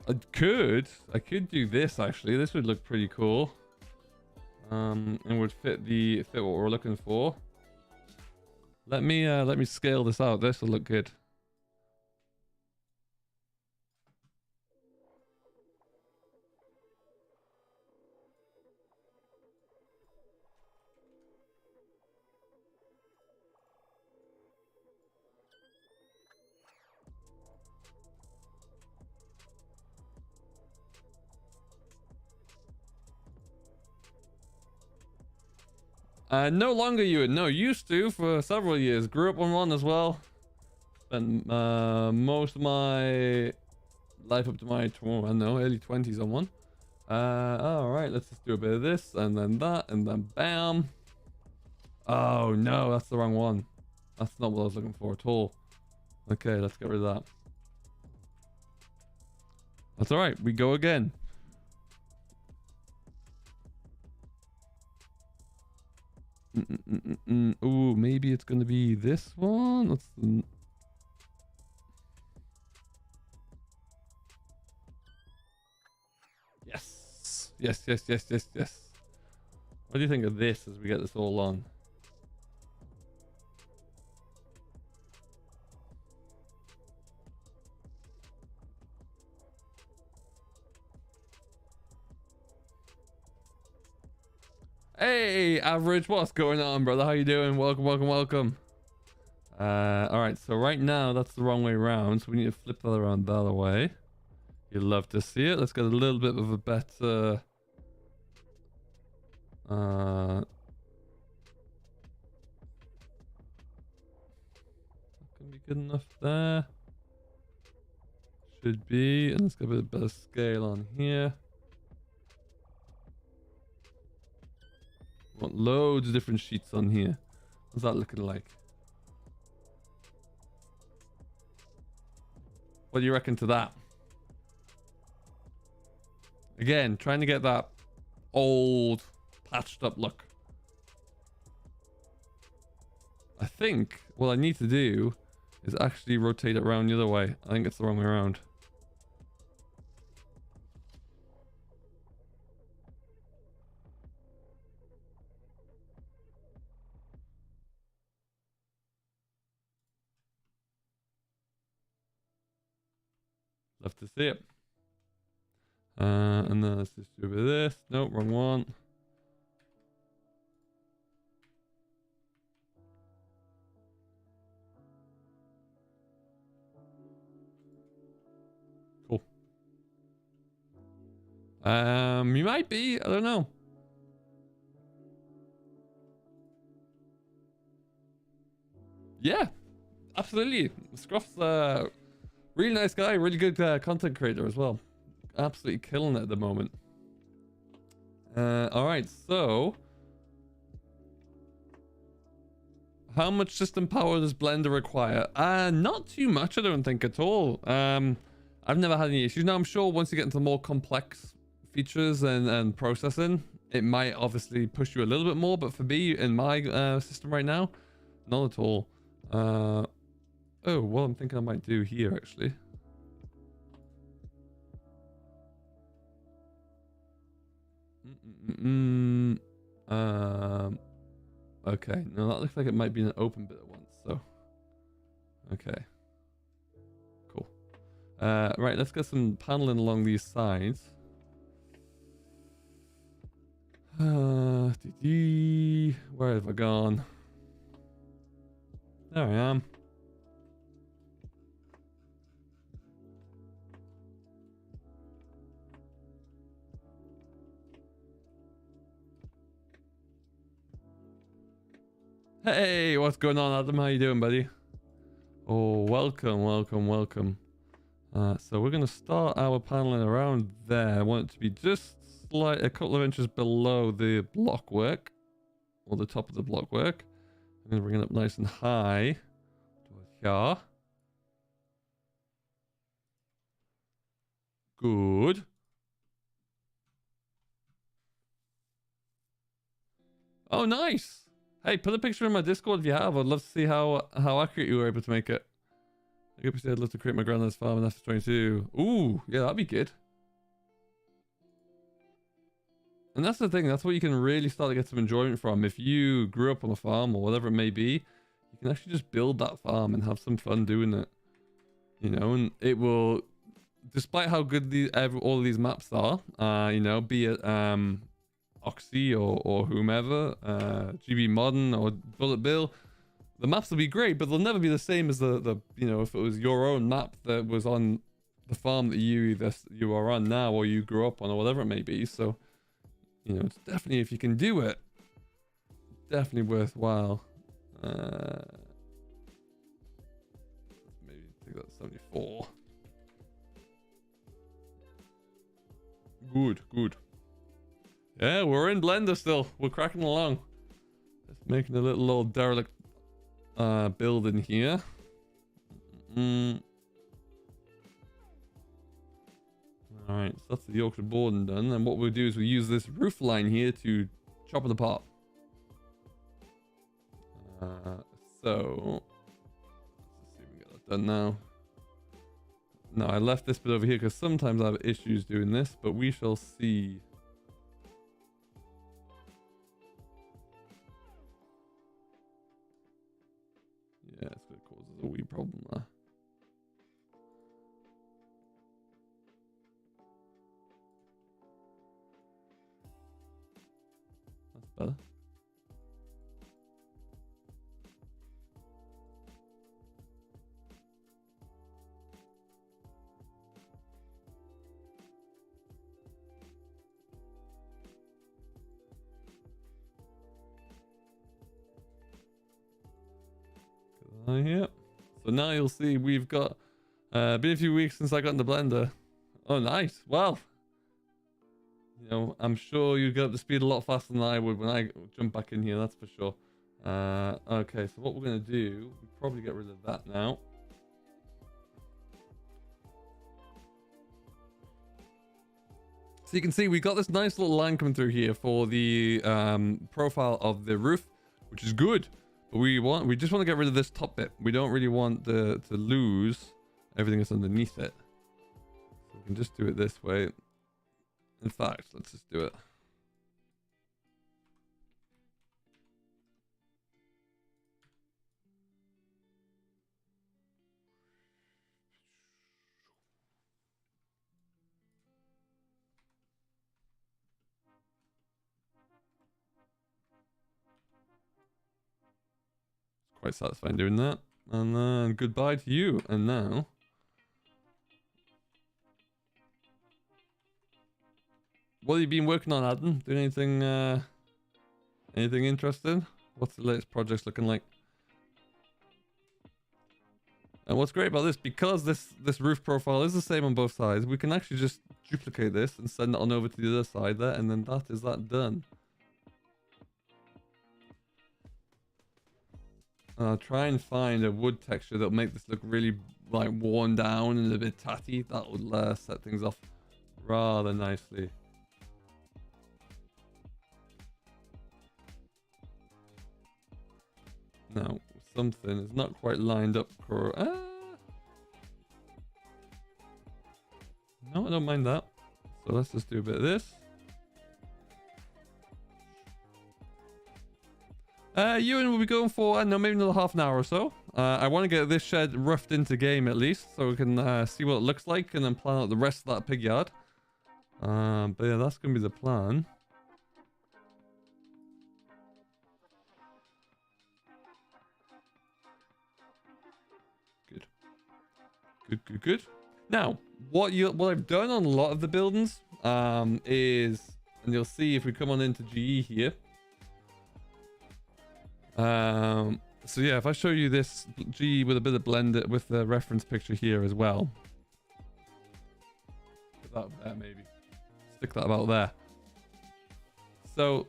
I could do this actually. This would look pretty cool. And would fit what we're looking for. Let me scale this out. This will look good. No longer Ewan. No, used to for several years. Grew up on one as well. Spent most of my life up to my, I don't know, early 20s on one. All right, let's just do a bit of this and then that and then bam. Oh no, that's the wrong one. That's not what I was looking for at all. Okay, let's get rid of that. That's all right. We go again. Ooh, maybe it's gonna be this one. Let's. Yes. Yes. What do you think of this as we get this all on? Hey, Average, what's going on, brother? How you doing? Welcome. All right, so right now that's the wrong way around, so we need to flip that around the other way. You'd love to see it. Let's get a little bit of a better... Gonna be good enough there. Should be. And let's get a bit better scale on here. Want loads of different sheets on here. What's that looking like? What do you reckon to that? Again, trying to get that old, patched up look. I think what I need to do is actually rotate it around the other way. I think it's the wrong way around. Love to see it. And then let's just do a bit of this. Nope, wrong one. Cool. You might be. I don't know. Yeah, absolutely. Scruff's really nice guy, really good content creator as well. Absolutely killing it at the moment. All right, so how much system power does Blender require? Not too much, I don't think at all. I've never had any issues. Now I'm sure once you get into more complex features and processing, it might obviously push you a little bit more. But for me, in my system right now, not at all. Oh, what I'm thinking I might do here actually. Okay, no, that looks like it might be an open bit at once, so okay, cool. Right, let's get some paneling along these sides. Where have I gone? There I am. Hey, what's going on, Adam? How you doing, buddy? Oh, welcome, welcome, welcome. So we're gonna start our paneling around there. I want it to be just like a couple of inches below the block work, or the top of the block work. I'm gonna bring it up nice and high to here. Good. Oh, nice. Hey, put a picture in my Discord if you have. I'd love to see how accurate you were able to make it. I guess I'd love to create my granddad's farm in FS22. Ooh, yeah, that'd be good. And that's the thing. That's what you can really start to get some enjoyment from. If you grew up on a farm or whatever it may be, you can actually just build that farm and have some fun doing it. You know, and it will, despite how good all of these maps are, you know, be it Oxy or whomever, GB Modern or Bullet Bill, the maps will be great, but they'll never be the same as the you know, if it was your own map that was on the farm that you are on now or you grew up on or whatever it may be. So, you know, it's definitely, if you can do it, definitely worthwhile. Maybe take that 74. Good, good. Yeah, we're in Blender still. We're cracking along. Just making a little old derelict build in here. Alright, so that's the Yorkshire boarding done. And what we'll do is we'll use this roof line here to chop it apart. So, let's see if we can get that done now. No, I left this bit over here because sometimes I have issues doing this, but we shall see. Yeah, it's going to cause us a wee problem there. That's better. Yeah. So now you'll see we've got been a few weeks since I got in the blender. Oh, nice. Well, you know, I'm sure you get up to speed a lot faster than I would when I jump back in here. That's for sure. Okay, so what we're gonna do, we'll probably get rid of that now. So you can see we got this nice little line coming through here for the profile of the roof, which is good. But we just want to get rid of this top bit. We don't really want to lose everything that's underneath it. So we can just do it this way. In fact, let's just do it. Quite satisfying doing that. And then goodbye to you. And now... what have you been working on, Adam? Doing anything interesting? What's the latest projects looking like? And what's great about this, because this roof profile is the same on both sides, we can actually just duplicate this and send it on over to the other side there, and then that done. I'll try and find a wood texture that'll make this look really like worn down and a bit tatty. That will set things off rather nicely. Now, something is not quite lined up for... no, I don't mind that. So let's just do a bit of this. Ewan will be going for, I don't know, maybe another half an hour or so. I want to get this shed roughed into game at least, so we can see what it looks like and then plan out the rest of that pig yard. But yeah, that's going to be the plan. Good. Now, what I've done on a lot of the buildings is, and you'll see if we come on into GE here. So yeah, if I show you this GE with a bit of blend with the reference picture here as well. Put that there maybe. Stick that about there. So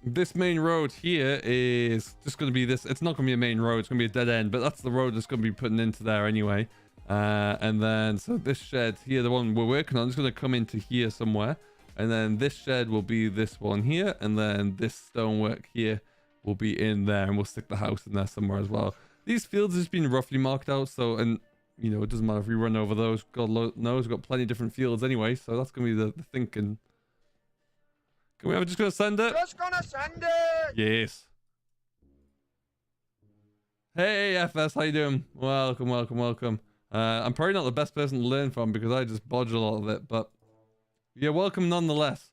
this main road here is just going to be this. It's not going to be a main road. It's going to be a dead end, but that's the road that's going to be putting into there anyway. And then, so this shed here, the one we're working on, is going to come into here somewhere. And then this shed will be this one here. And then this stonework here will be in there. And we'll stick the house in there somewhere as well. These fields have just been roughly marked out. So, and you know, it doesn't matter if we run over those. God knows we've got plenty of different fields anyway. So that's going to be the thinking. Can we ever just gonna send it? Just gonna send it! Yes. Hey, FS, how you doing? Welcome. I'm probably not the best person to learn from because I just bodge a lot of it, but yeah, welcome nonetheless.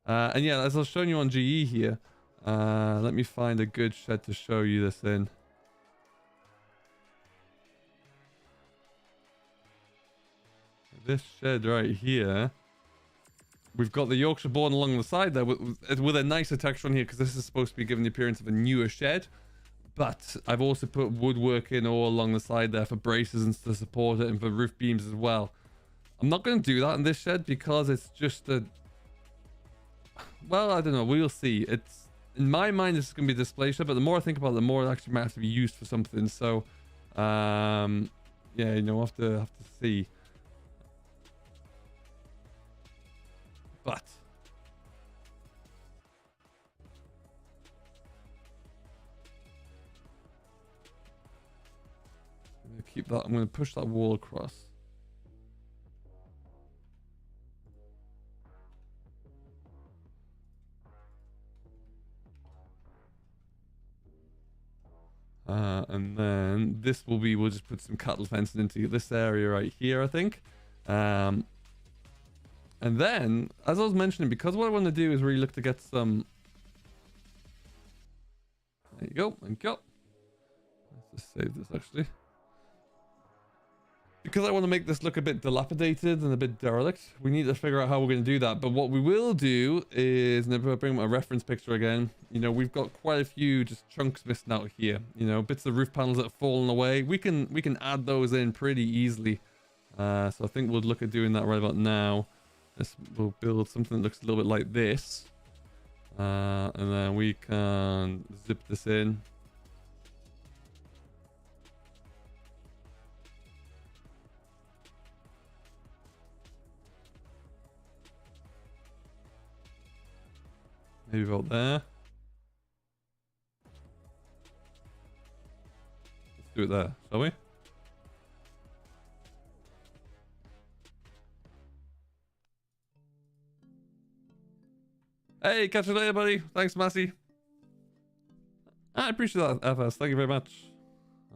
And yeah, as I was showing you on GE here, let me find a good shed to show you this in. This shed right here. We've got the Yorkshire board along the side there with a nicer texture on here because this is supposed to be giving the appearance of a newer shed. But I've also put woodwork in all along the side there for braces and to support it and for roof beams as well. I'm not going to do that in this shed because it's just a... well, I don't know. We'll see. It's in my mind, this is going to be a display shed, but the more I think about it, the more it actually might have to be used for something. So, yeah, you know, we'll have to see. But I'm going to keep that. I'm going to push that wall across. And then this will be, we'll just put some cattle fencing into this area right here, I think. And then, as I was mentioning, because what I want to do is really look to get some... there you go, thank you. Let's just save this, actually. because I want to make this look a bit dilapidated and a bit derelict, we need to figure out how we're going to do that. But what we will do is, and if I bring my reference picture again, you know, we've got quite a few just chunks missing out here. You know, bits of roof panels that have fallen away. We can add those in pretty easily. So I think we'll look at doing that right about now. We'll build something that looks a little bit like this. And then we can zip this in. Maybe about there. Let's do it there, shall we? Hey, catch you later, buddy. Thanks, Massey. I appreciate that, FS. Thank you very much.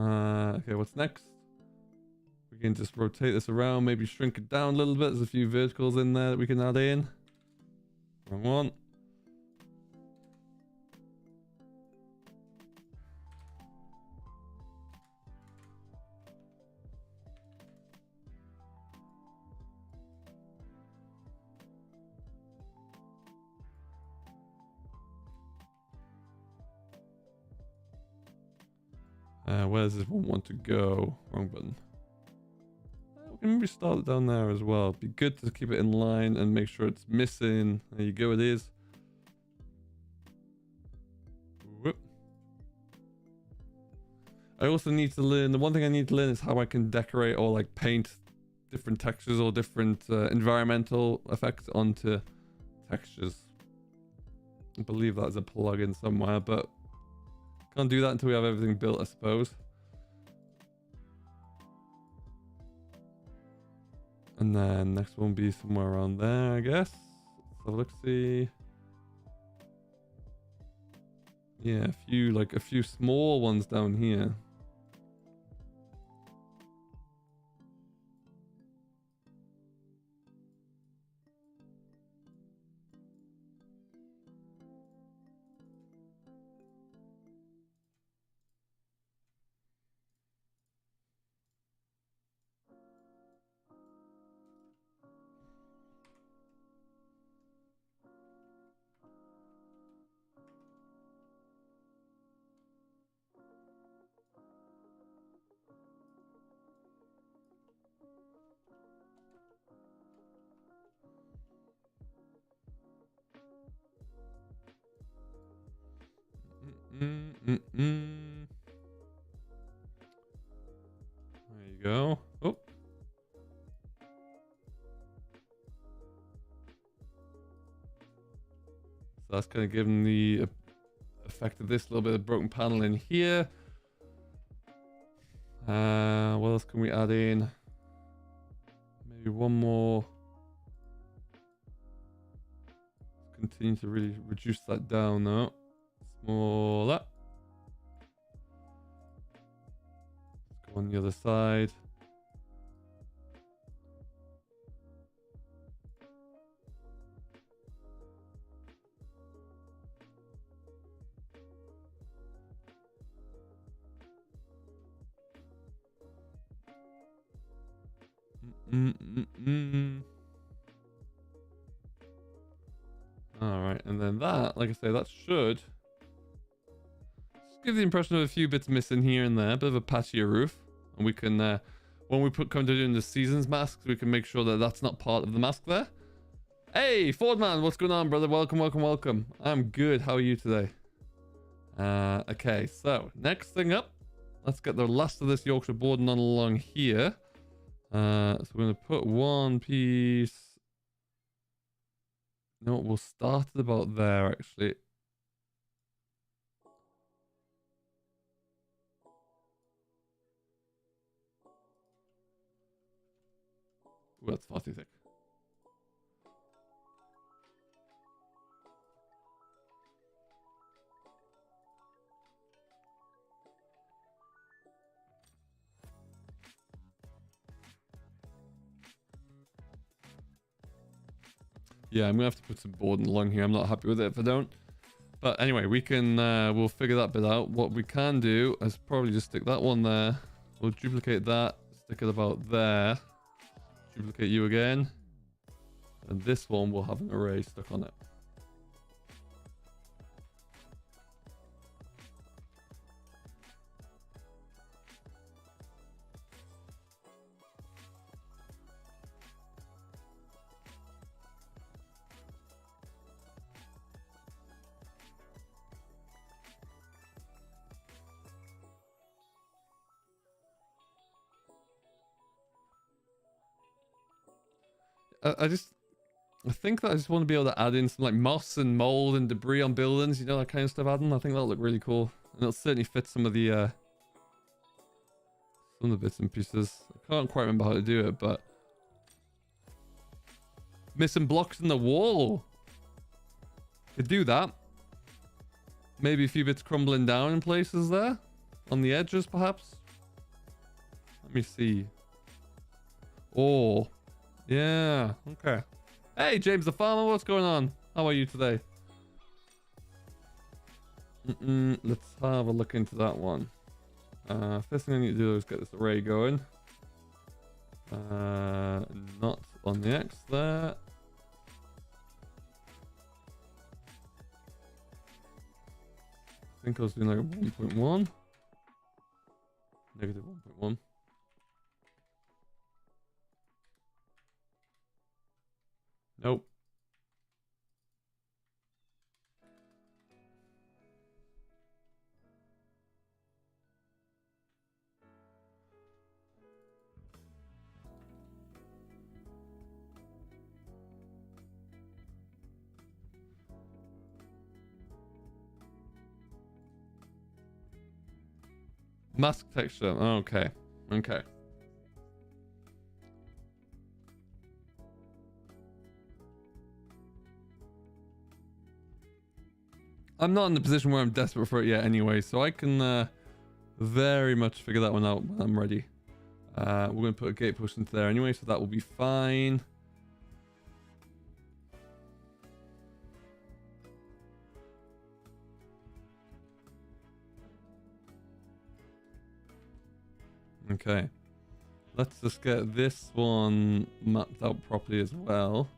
Okay, what's next? We can just rotate this around, maybe shrink it down a little bit. There's a few verticals in there that we can add in. Wrong one. Where does this one want to go? Wrong button. We can maybe start it down there as well. Be good to keep it in line and make sure it's missing. There you go, it is. Whoop. I also need to learn, the one thing I need to learn is how I can decorate or like paint different textures or different environmental effects onto textures. I believe that's a plugin somewhere, but can't do that until we have everything built, I suppose. And then next one will be somewhere around there, I guess. So let's see. Yeah, a few small ones down here. There you go. Oh. So that's kind of giving the effect of this little bit of broken panel in here. What else can we add in? Maybe one more. Continue to really reduce that down though. Smaller. Let's go on the other side. All right, and then that, like I say, that should give the impression of a few bits missing here and there, a bit of a patchier roof, and we can, when we come to doing the seasons masks, we can make sure that that's not part of the mask there. Hey, Ford man, what's going on, brother? Welcome, welcome, welcome. I'm good. How are you today? Okay, so next thing up, let's get the last of this Yorkshire boarding on along here. So we're going to put one piece. No, we'll start at about there, actually. Ooh, that's far too thick. Yeah, I'm gonna have to put some boarding along here. I'm not happy with it if I don't. But anyway, we can we'll figure that bit out. What we can do is probably just stick that one there. We'll duplicate that, stick it about there. Duplicate you again. And this one will have an array stuck on it. I think that I just want to be able to add in some like moss and mold and debris on buildings, you know, that kind of stuff, Adam. I think that'll look really cool. And it'll certainly fit some of the bits and pieces. I can't quite remember how to do it, but missing blocks in the wall. Could do that. Maybe a few bits crumbling down in places there. On the edges, perhaps. Let me see. Oh. Yeah. Okay. Hey, James the Farmer, what's going on? How are you today? Let's have a look into that one. First thing I need to do is get this array going. Not on the X there. I think I was doing like 1.1. Negative 1.1. Nope. Mask texture. Okay. Okay. I'm not in the position where I'm desperate for it yet anyway, so I can very much figure that one out when I'm ready. We're going to put a gate push into there anyway, so that will be fine. Okay. Let's just get this one mapped out properly as well.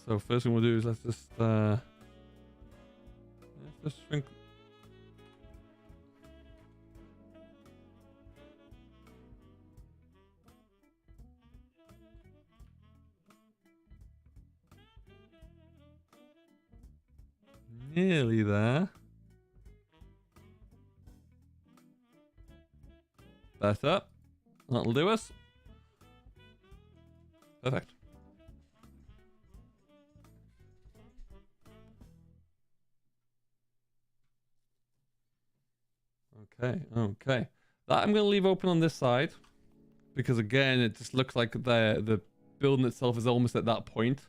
So first thing we'll do is let's just shrink. Nearly there. Better. That'll do us. Perfect. Okay, okay. That I'm going to leave open on this side. Because again, it just looks like the building itself is almost at that point.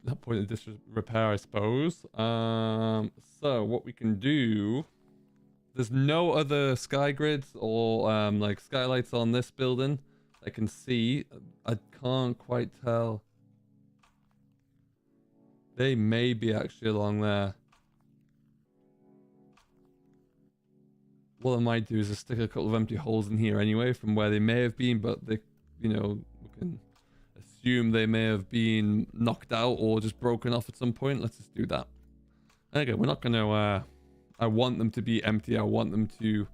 That point of disrepair, I suppose. So what we can do... There's no other sky grids or like skylights on this building. I can see. I can't quite tell. They may be actually along there. What I might do is just stick a couple of empty holes in here anyway from where they may have been, but they, you know, we can assume they may have been knocked out or just broken off at some point. Let's just do that. Okay, we're not going to... I want them to be empty. I want them to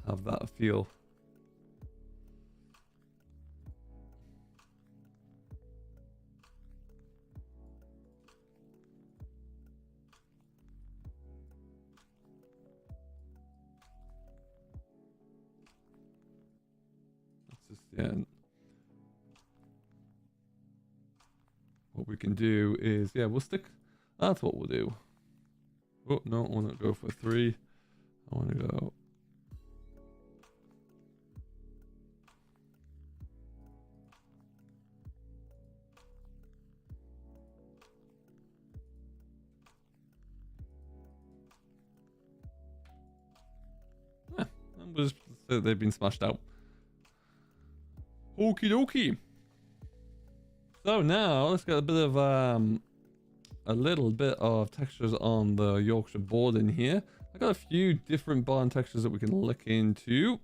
have that feel. Yeah. What we can do is, yeah, we'll stick. That's what we'll do. Oh no, I want to go for 3. I want to go. We'll just say they've been smashed out. Okie dokie. So now let's get a bit of a little bit of textures on the Yorkshire board in here. I got a few different barn textures that we can look into.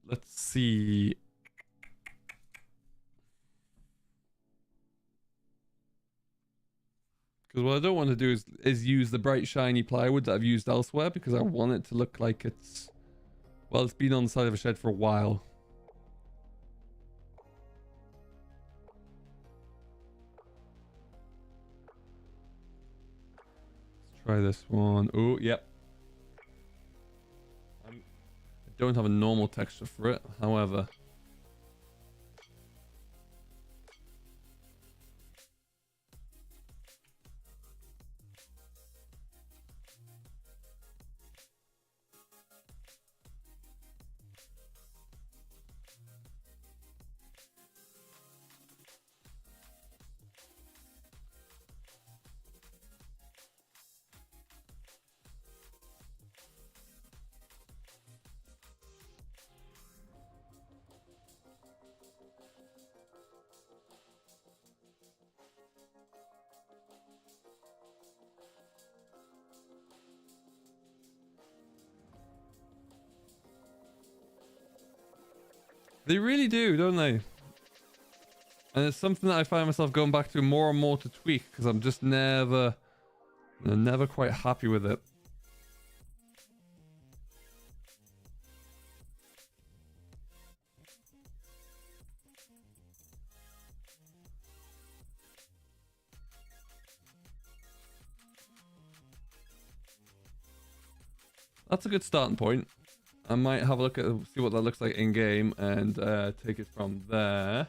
Let's see. Because what I don't want to do is use the bright shiny plywood that I've used elsewhere, because I want it to look like it's, well, it's been on the side of a shed for a while. Let's try this one. Oh, yep. I don't have a normal texture for it, however. They really do, don't they? And it's something that I find myself going back to more and more to tweak, because I'm just never quite happy with it. That's a good starting point. I might have a look at see what that looks like in game and take it from there.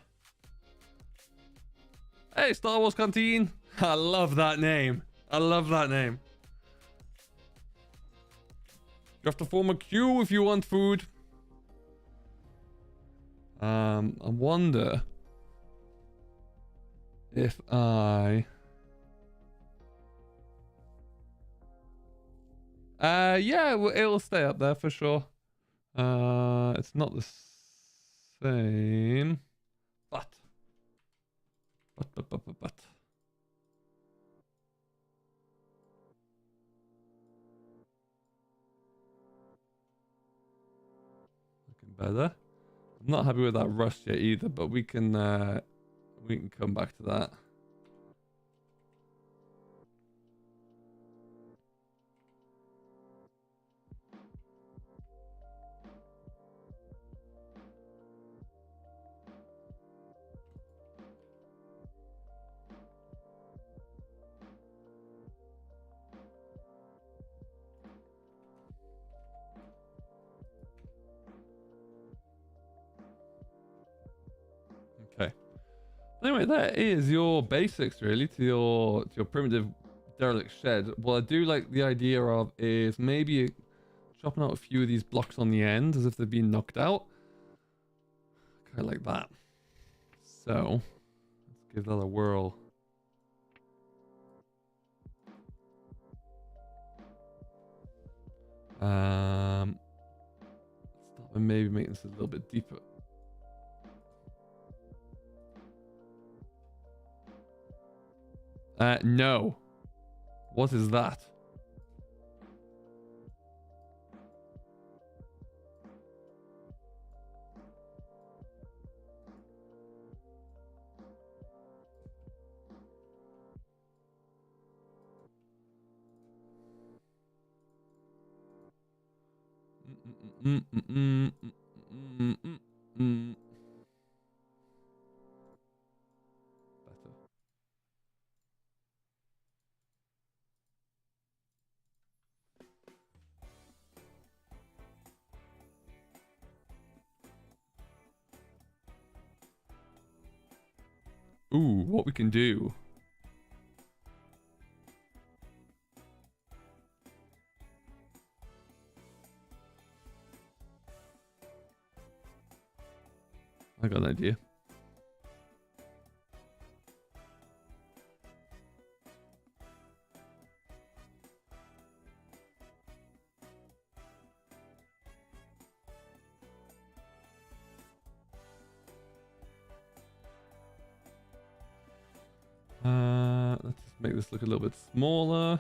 Hey, Star Wars Canteen! I love that name. I love that name. You have to form a queue if you want food. I wonder if I... yeah, it'll stay up there for sure. It's not the same, but. Looking better. I'm not happy with that rust yet either, but we can come back to that. Okay. Anyway, that is your basics really to your primitive derelict shed. What I do like the idea of is maybe chopping out a few of these blocks on the end as if they've been knocked out. Kind of like that. So let's give that a whirl. Start by maybe making this a little bit deeper. No. What is that? Better. Ooh, what we can do. I got an idea. make this look a little bit smaller.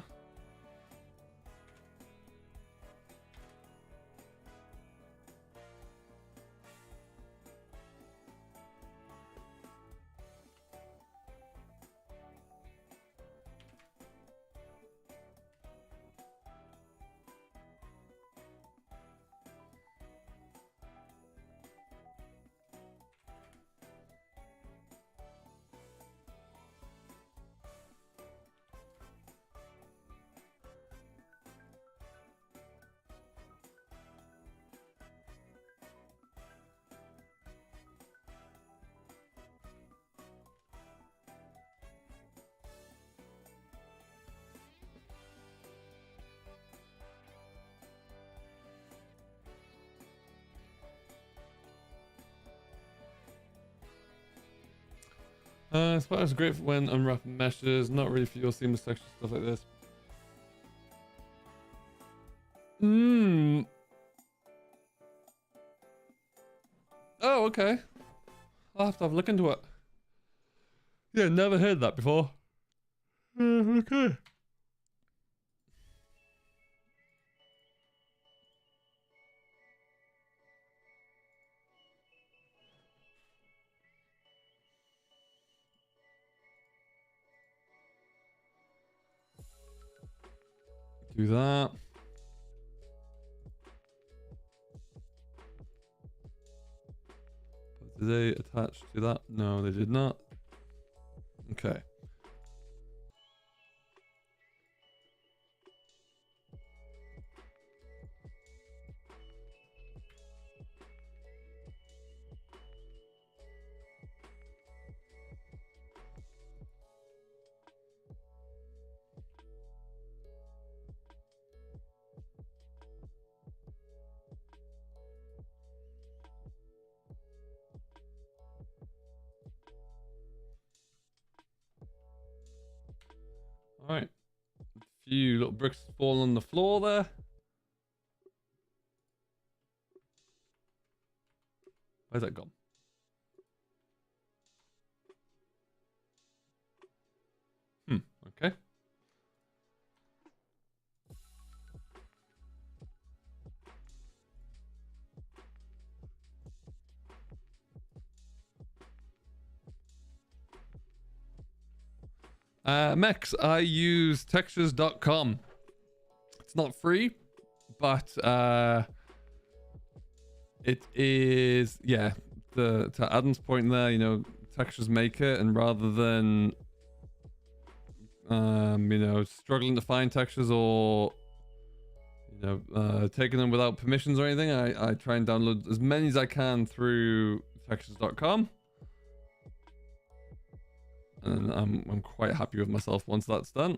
Spider is great for when unwrapping meshes, not really for your seamless texture stuff like this. Oh, okay. I'll have to have a look into it. Yeah, never heard that before. Okay. Do that. Did they attach to that? No, they did not. Okay. All right. A few little bricks falling on the floor there. Where's that gone? Okay. Max, I use textures.com. It's not free, but it is, yeah, to Adam's point there, you know, textures make it, and rather than you know, struggling to find textures or, you know, taking them without permissions or anything, I try and download as many as I can through textures.com. And I'm quite happy with myself once that's done.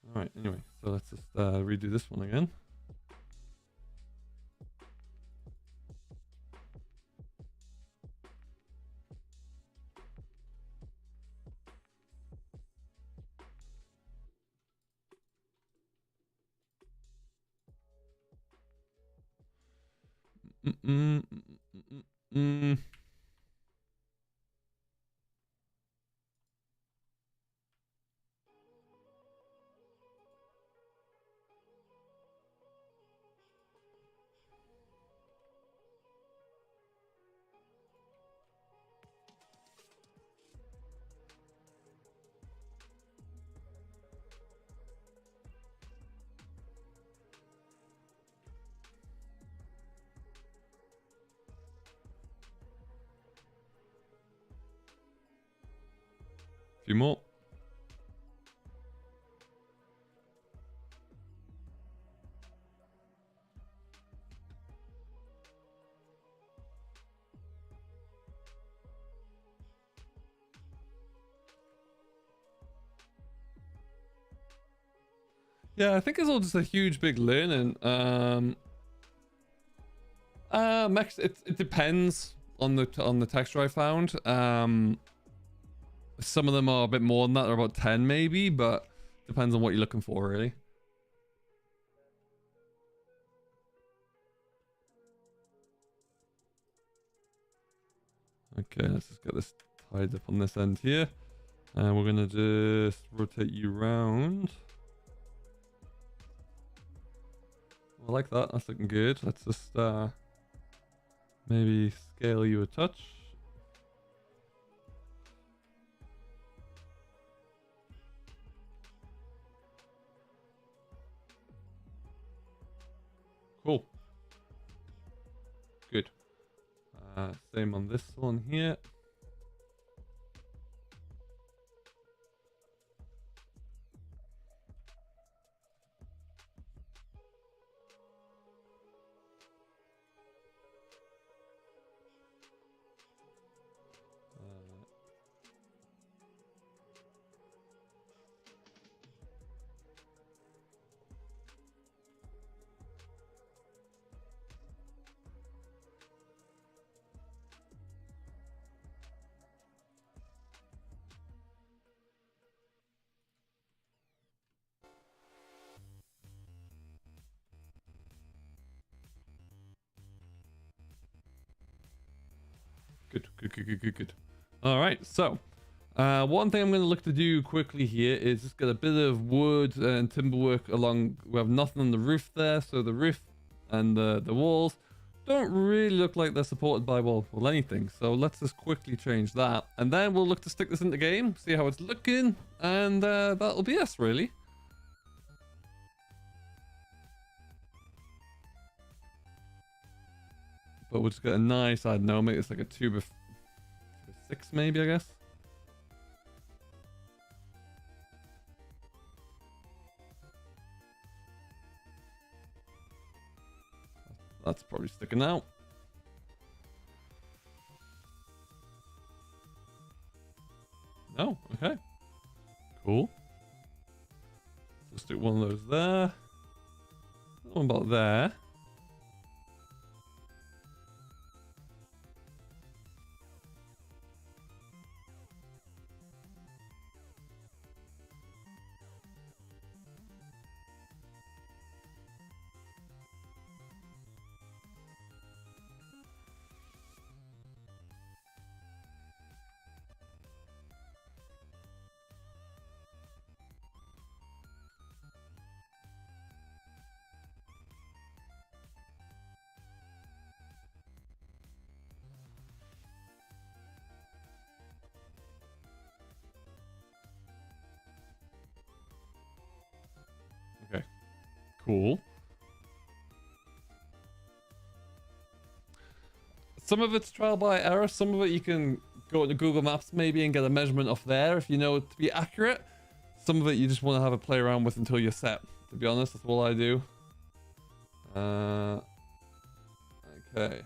All right, anyway, so let's just redo this one again. Few more. Yeah, I think it's all just a huge big learning. Max, it depends on the texture I found. Some of them are a bit more than that, they're about 10 maybe, but depends on what you're looking for, really. Okay, let's just get this tied up on this end here. And we're going to just rotate you round. I like that. That's looking good. Let's just maybe scale you a touch. Cool. Good. Same on this one here. Good. All right, so one thing I'm going to look to do quickly here is just get a bit of wood and timber work along. We have nothing on the roof there, so the roof and the walls don't really look like they're supported by well anything. So let's just quickly change that, and then we'll look to stick this into game, see how it's looking, and that'll be us really. But we'll just get a nice, I don't know, make this like a 2x6 maybe, I guess. That's probably sticking out. No, okay. Cool. Let's do one of those there. One about there. Okay, cool. Some of it's trial by error. Some of it you can go into Google Maps maybe and get a measurement off there if you know it to be accurate. Some of it you just want to have a play around with until you're set. To be honest, that's all I do. Okay.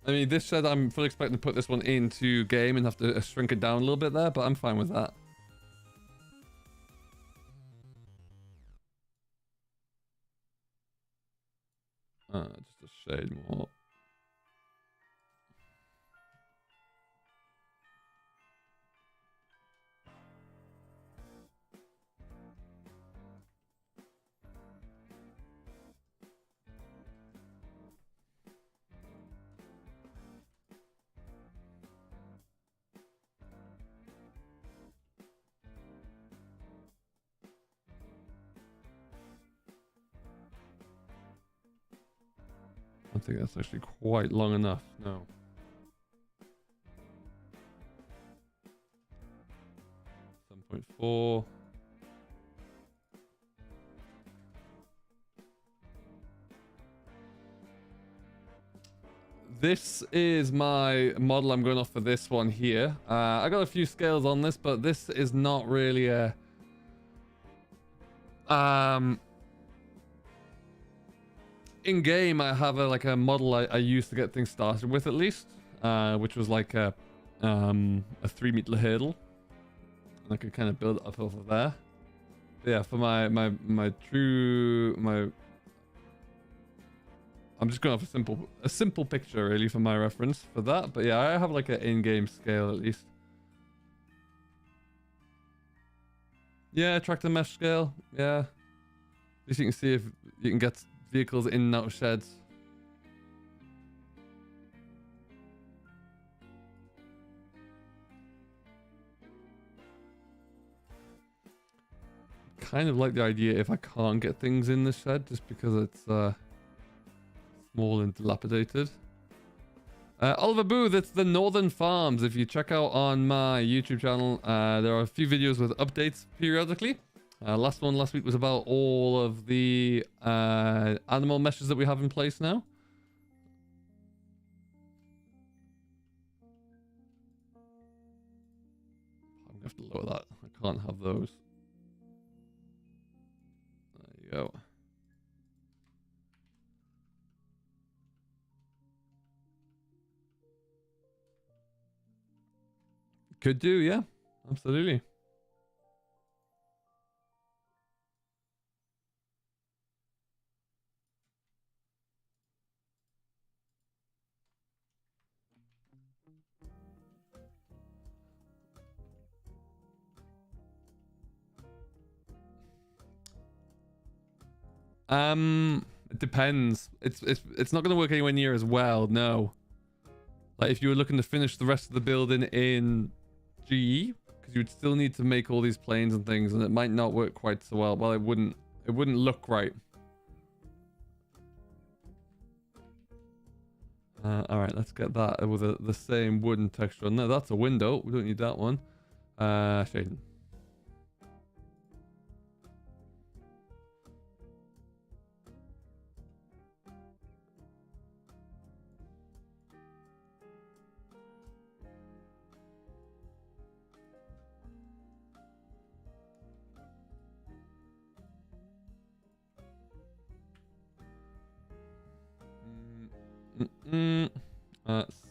I mean, this said I'm fully expecting to put this one into game and have to shrink it down a little bit there, but I'm fine with that. Just a shade more. I think that's actually quite long enough. No. .4. This is my model I'm going off for this one here. I got a few scales on this, but this is not really a in game. I have a model I use to get things started with at least, which was like a 3-meter hurdle. And I could kind of build it up over there. But yeah, for my I'm just going off a simple picture really for my reference for that. But yeah, I have like an in-game scale at least. Yeah, tractor mesh scale. Yeah. At least you can see if you can get vehicles in and out of sheds. Kind of like the idea if I can't get things in the shed just because it's small and dilapidated. Oliver Booth, it's the Northern Farms. If you check out on my YouTube channel, there are a few videos with updates periodically. Last one last week was about all of the animal meshes that we have in place now. I'm gonna have to lower that. I can't have those. There you go. Could do, yeah. Absolutely. It depends. It's not going to work anywhere near as well, no. Like if you were looking to finish the rest of the building in GE, because you would still need to make all these planes and things, and it might not work quite so well. Well, it wouldn't look right. All right, let's get that with the same wooden texture. No, that's a window. We don't need that one. Shading.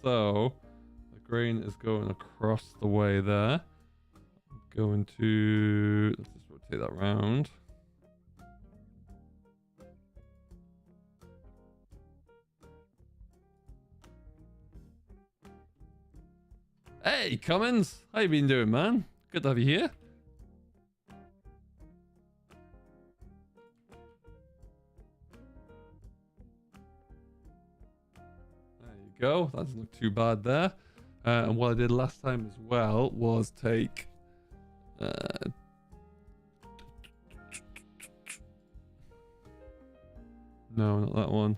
So the grain is going across the way there. I'm going to let's just rotate that round. Hey, Cummins, how you been doing, man? Good to have you here. Go. That doesn't look too bad there. And what I did last time as well was take no, not that one.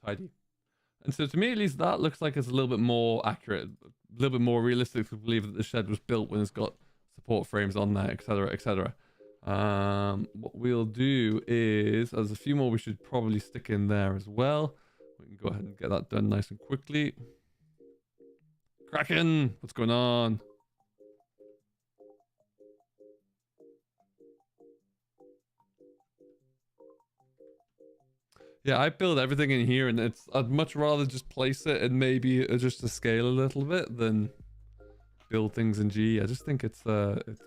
Tidy. And so to me, at least, that looks like it's a little bit more accurate, a little bit more realistic to believe that the shed was built when it's got support frames on there, etc., etc. What we'll do is, there's a few more we should probably stick in there as well. We can go ahead and get that done nice and quickly. Kraken, what's going on? Yeah, I build everything in here, and I'd much rather just place it and maybe adjust the scale a little bit than build things in G. I just think it's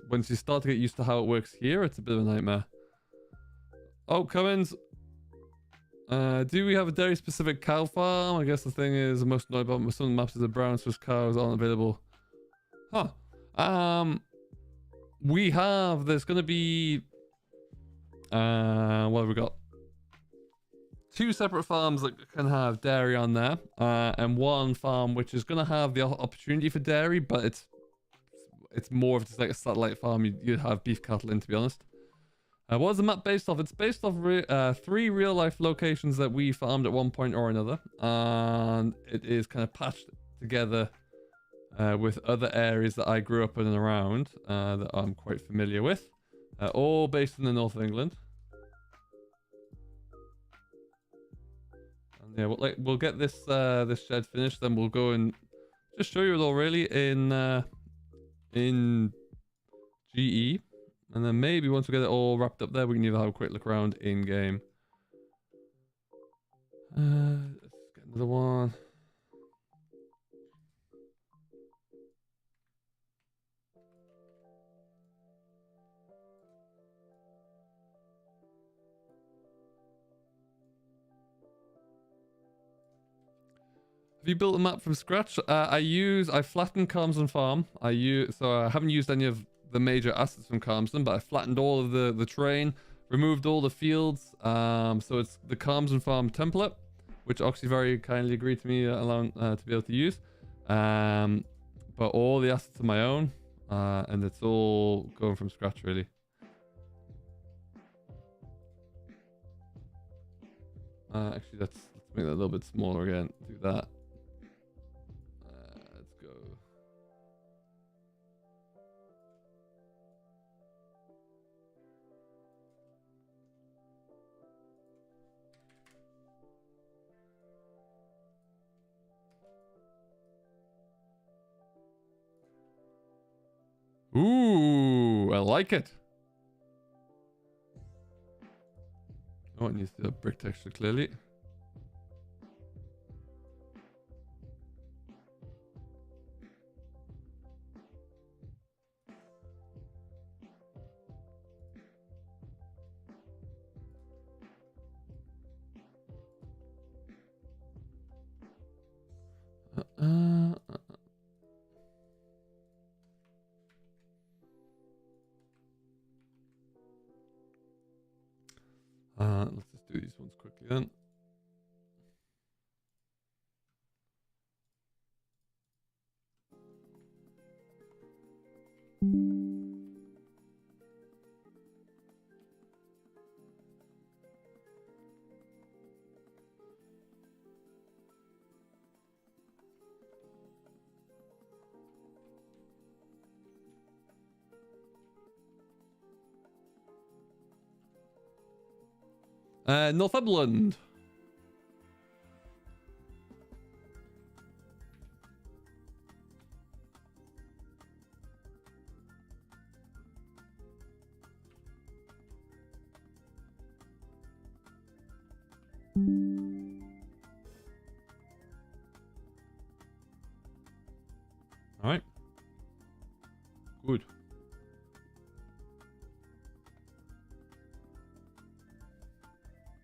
once you start to get used to how it works here, it's a bit of a nightmare. Oh, Cummins. Do we have a dairy specific cow farm? I guess the thing is, the most annoying about some maps is the brown Swiss cows aren't available. Huh. We have, there's gonna be what have we got? 2 separate farms that can have dairy on there, and 1 farm which is going to have the opportunity for dairy, but it's more of just like a satellite farm you'd have beef cattle in, to be honest. What is the map based off? It's based off 3 real life locations that we farmed at one point or another, and it is kind of patched together with other areas that I grew up in and around that I'm quite familiar with, all based in the north of England. Yeah, we'll get this this shed finished, then we'll go and just show you it all really in GE, and then maybe once we get it all wrapped up there, we can either have a quick look around in game. Let's get another one. Have you built a map from scratch? I flattened Carmsden Farm. So I haven't used any of the major assets from Carmsden, but I flattened all of the terrain, removed all the fields. So it's the Carmsden Farm template, which Oxy very kindly agreed to me allowing to be able to use. But all the assets are my own, and it's all going from scratch really. Actually, let's make that a little bit smaller again. Do that. Let's go. Ooh, I like it. Oh, it needs the brick texture clearly. Let's just do these ones quickly then. Northumberland. All right. Good.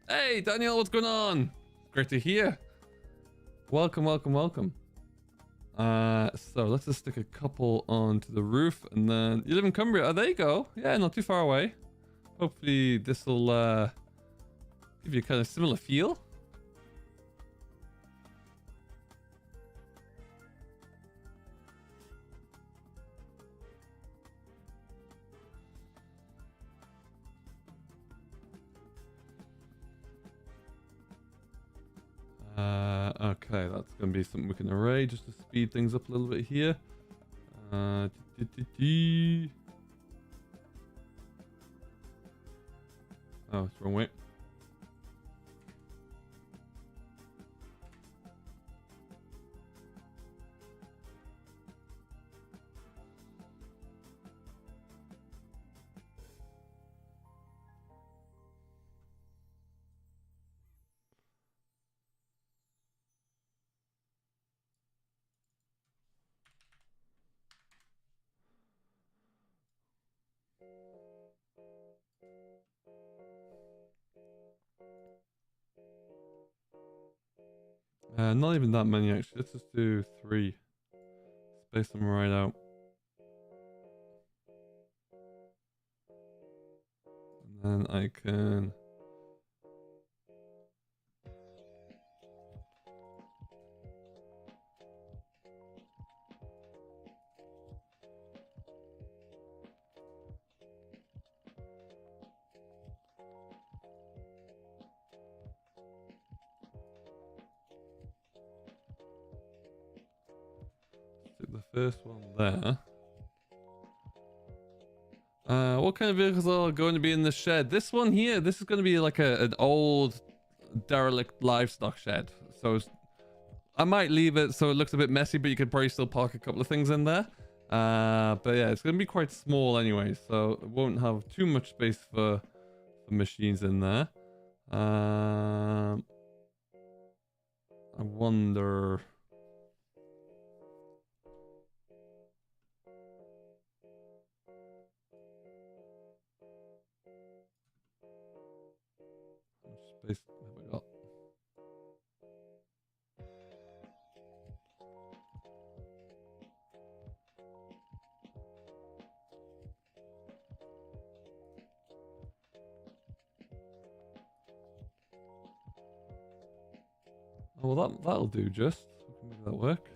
Hey, Daniel, what's going on? Great to hear. Welcome, welcome, welcome. So let's just stick a couple onto the roof, and then you live in Cumbria. Oh, there you go. Yeah, not too far away. Hopefully this will give you a kind of similar feel. Okay, that's going to be something we can array just to speed things up a little bit here. Oh, it's the wrong way. Not even that many actually. Let's just do 3. Space them right out. And then I can... stick the first one there. What kind of vehicles are going to be in the shed? This one here, this is going to be like an old derelict livestock shed. So I might leave it so it looks a bit messy, but you could probably still park a couple of things in there. But yeah, it's going to be quite small anyway, so it won't have too much space for machines in there. I wonder... How much space have I got? Oh, well, that'll do just. We can make that work.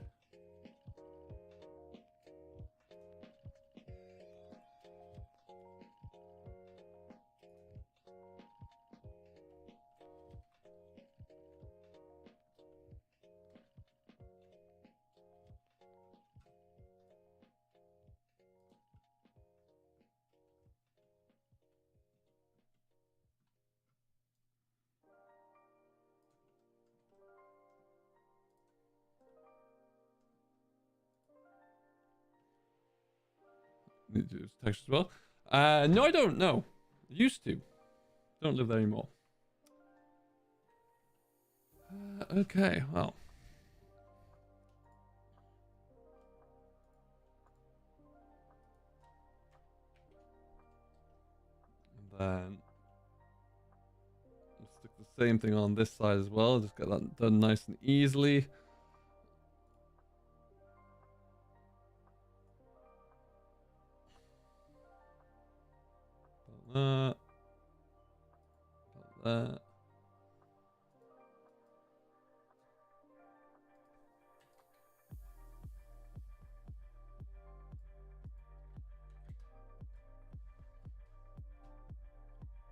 Need to do text as well. No, I don't know. Used to. Don't live there anymore. Okay, well. And then we'll stick the same thing on this side as well. Just get that done nice and easily. That. That.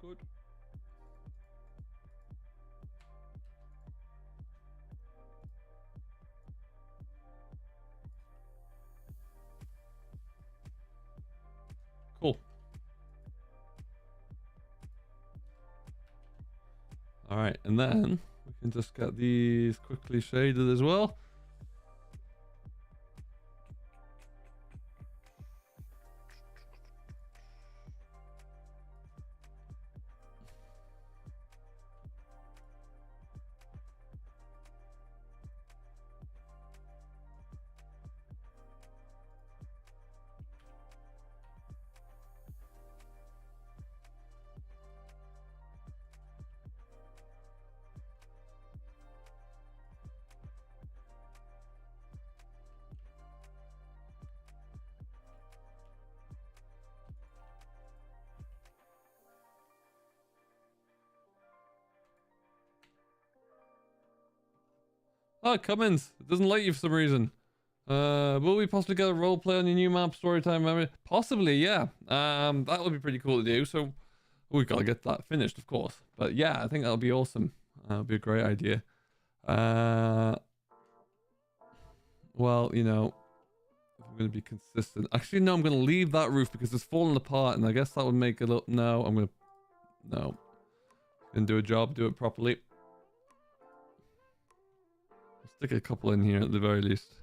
Good. Cool. All right, and then we can just get these quickly shaded as well. Oh, Cummins, it doesn't like you for some reason. Will we possibly get a role play on your new map story time memory? Possibly, yeah. That would be pretty cool to do. So we've got to get that finished, of course. But yeah, I think that'll be awesome. That'll be a great idea. Well, you know, if I'm going to be consistent. Actually, no, I'm going to leave that roof because it's falling apart, and I guess that would make it look. No, I'm going to. No. Gonna do a job, do it properly. Stick a couple in here at the very least.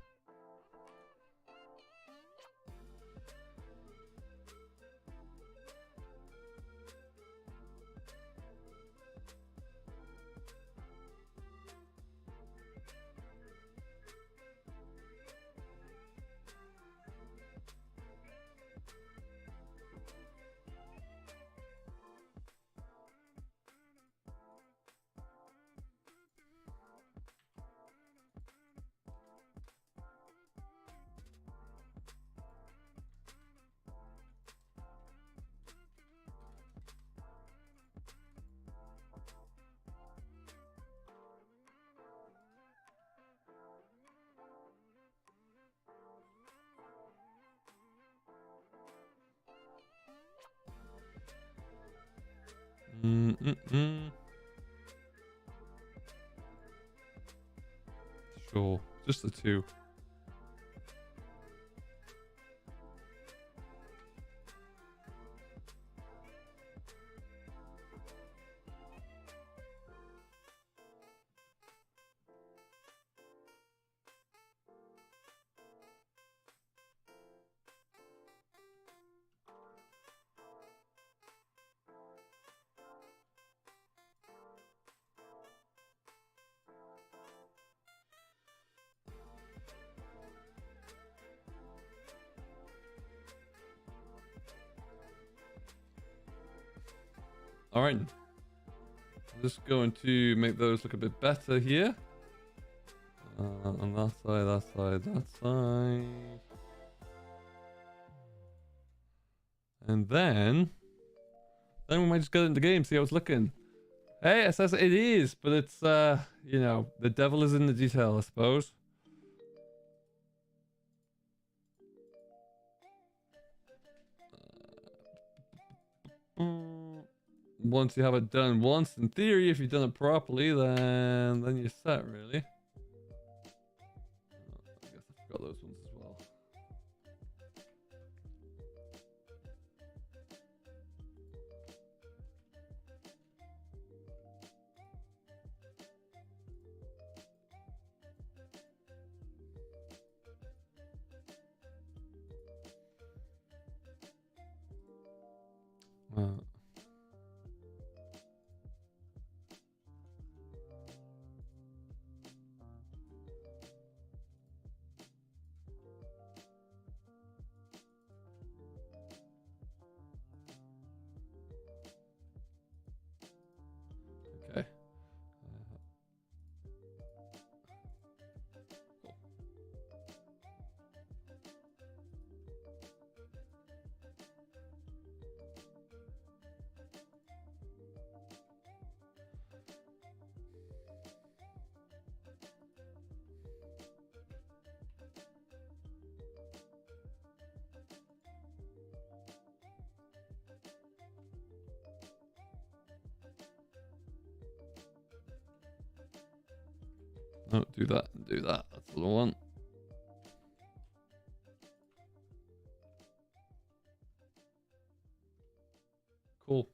Sure, just the two. All right, I'm just going to make those look a bit better here. On that side, that side, that side. And then we might just get into the game, see how it's looking. Hey, I says it is, but it's you know, the devil is in the detail, I suppose. Once you have it done once, in theory, if you've done it properly, then you're set, really. I guess I forgot those ones as well. Okay. No, do that and do that. That's what I want. Cool.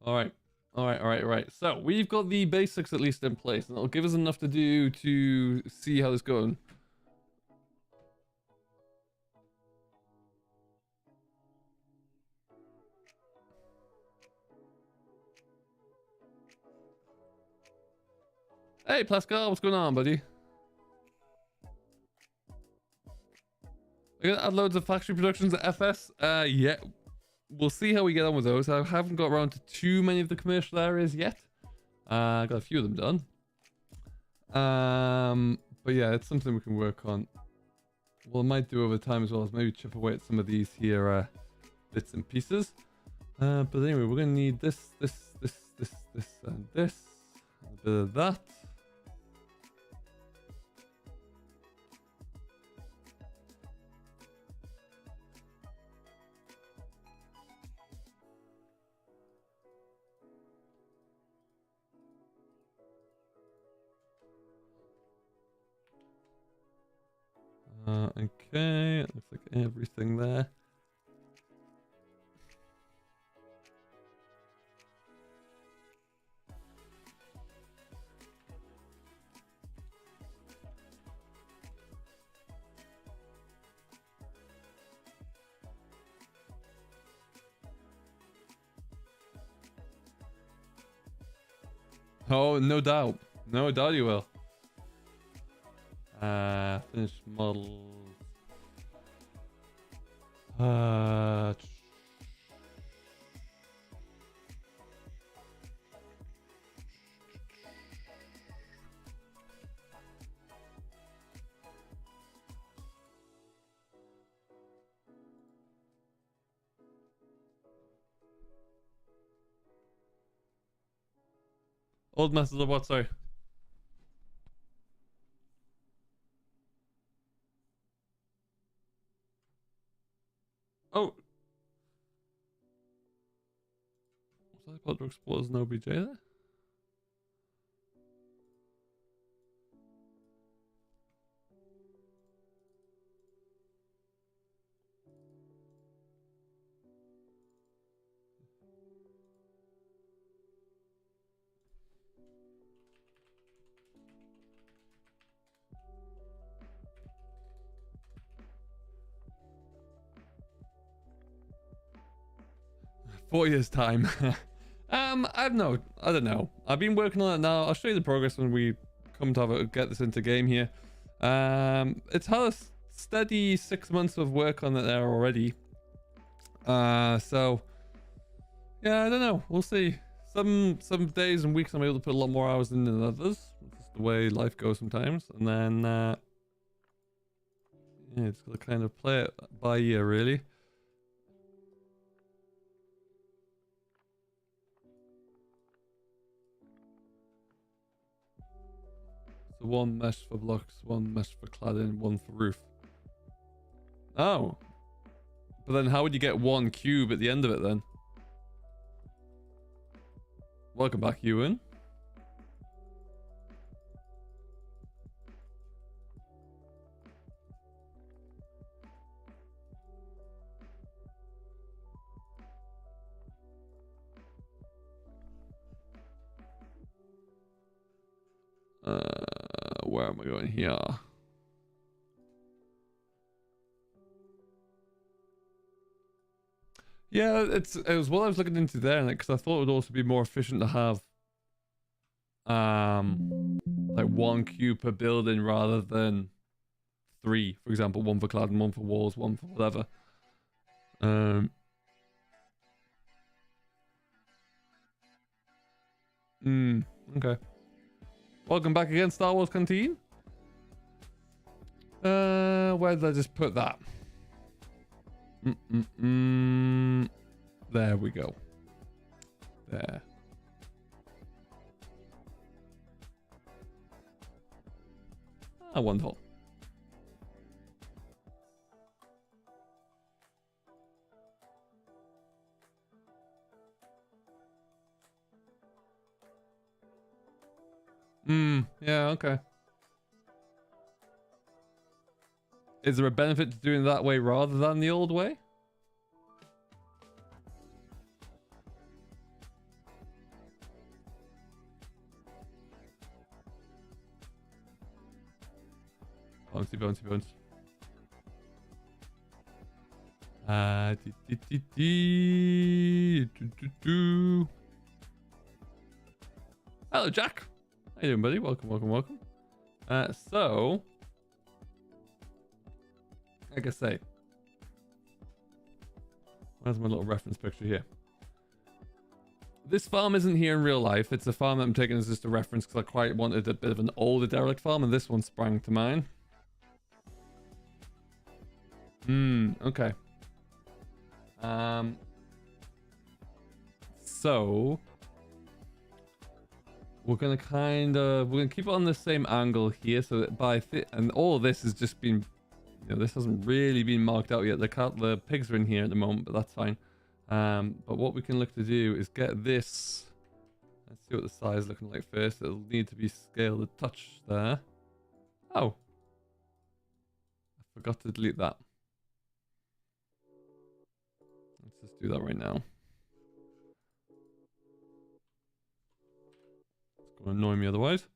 All right. All right. All right. All right. So we've got the basics at least in place, and it'll give us enough to do to see how this going. Hey, Pascal, what's going on, buddy? We're gonna add loads of factory productions at FS. Yeah, we'll see how we get on with those. I haven't got around to too many of the commercial areas yet. I got a few of them done. But yeah, it's something we can work on. Well, I might do over time as well as maybe chip away at some of these here bits and pieces. But anyway, we're gonna need this, and this, and a bit of that. Okay, it looks like everything there. Oh, no doubt. No doubt you will. Finish models. Old message of what, sorry? Oh. Was I about to explore as an OBJ there? Four years time. I don't know. I've been working on it now. I'll show you the progress when we come to get this into game here. It's had a steady 6 months of work on it there already. So yeah, I don't know. We'll see. Some days and weeks I'm able to put a lot more hours in than others. It's the way life goes sometimes. And then yeah, it's got to kind of play it by ear, really. So one mesh for blocks, one mesh for cladding, one for roof. Oh. But then how would you get one cube at the end of it then? Welcome back, Ewan. Where am I going here? Yeah, it was what I was looking into there, because I thought it would also be more efficient to have like one cube per building rather than 3, for example, one for cladding, one for walls, one for whatever. Okay. Welcome back again, Star Wars Canteen. Where did I just put that? There we go. There. Ah, wonderful. Yeah, okay. Is there a benefit to doing it that way rather than the old way? Bouncy, bouncy, bounce. Hello, Jack. How you doing, buddy? Welcome, welcome, welcome. So, like I say, where's my little reference picture here? This farm isn't here in real life. It's a farm that I'm taking as just a reference because I quite wanted a bit of an older derelict farm, and this one sprang to mind. Okay. So we're gonna keep it on the same angle here, so that and all of this has just been, this hasn't really been marked out yet. The pigs are in here at the moment, but that's fine. But what we can look to do is get this. Let's see what the size is looking like first. It'll need to be scaled a touch there. Oh, I forgot to delete that. Let's just do that right now. It's going to annoy me otherwise.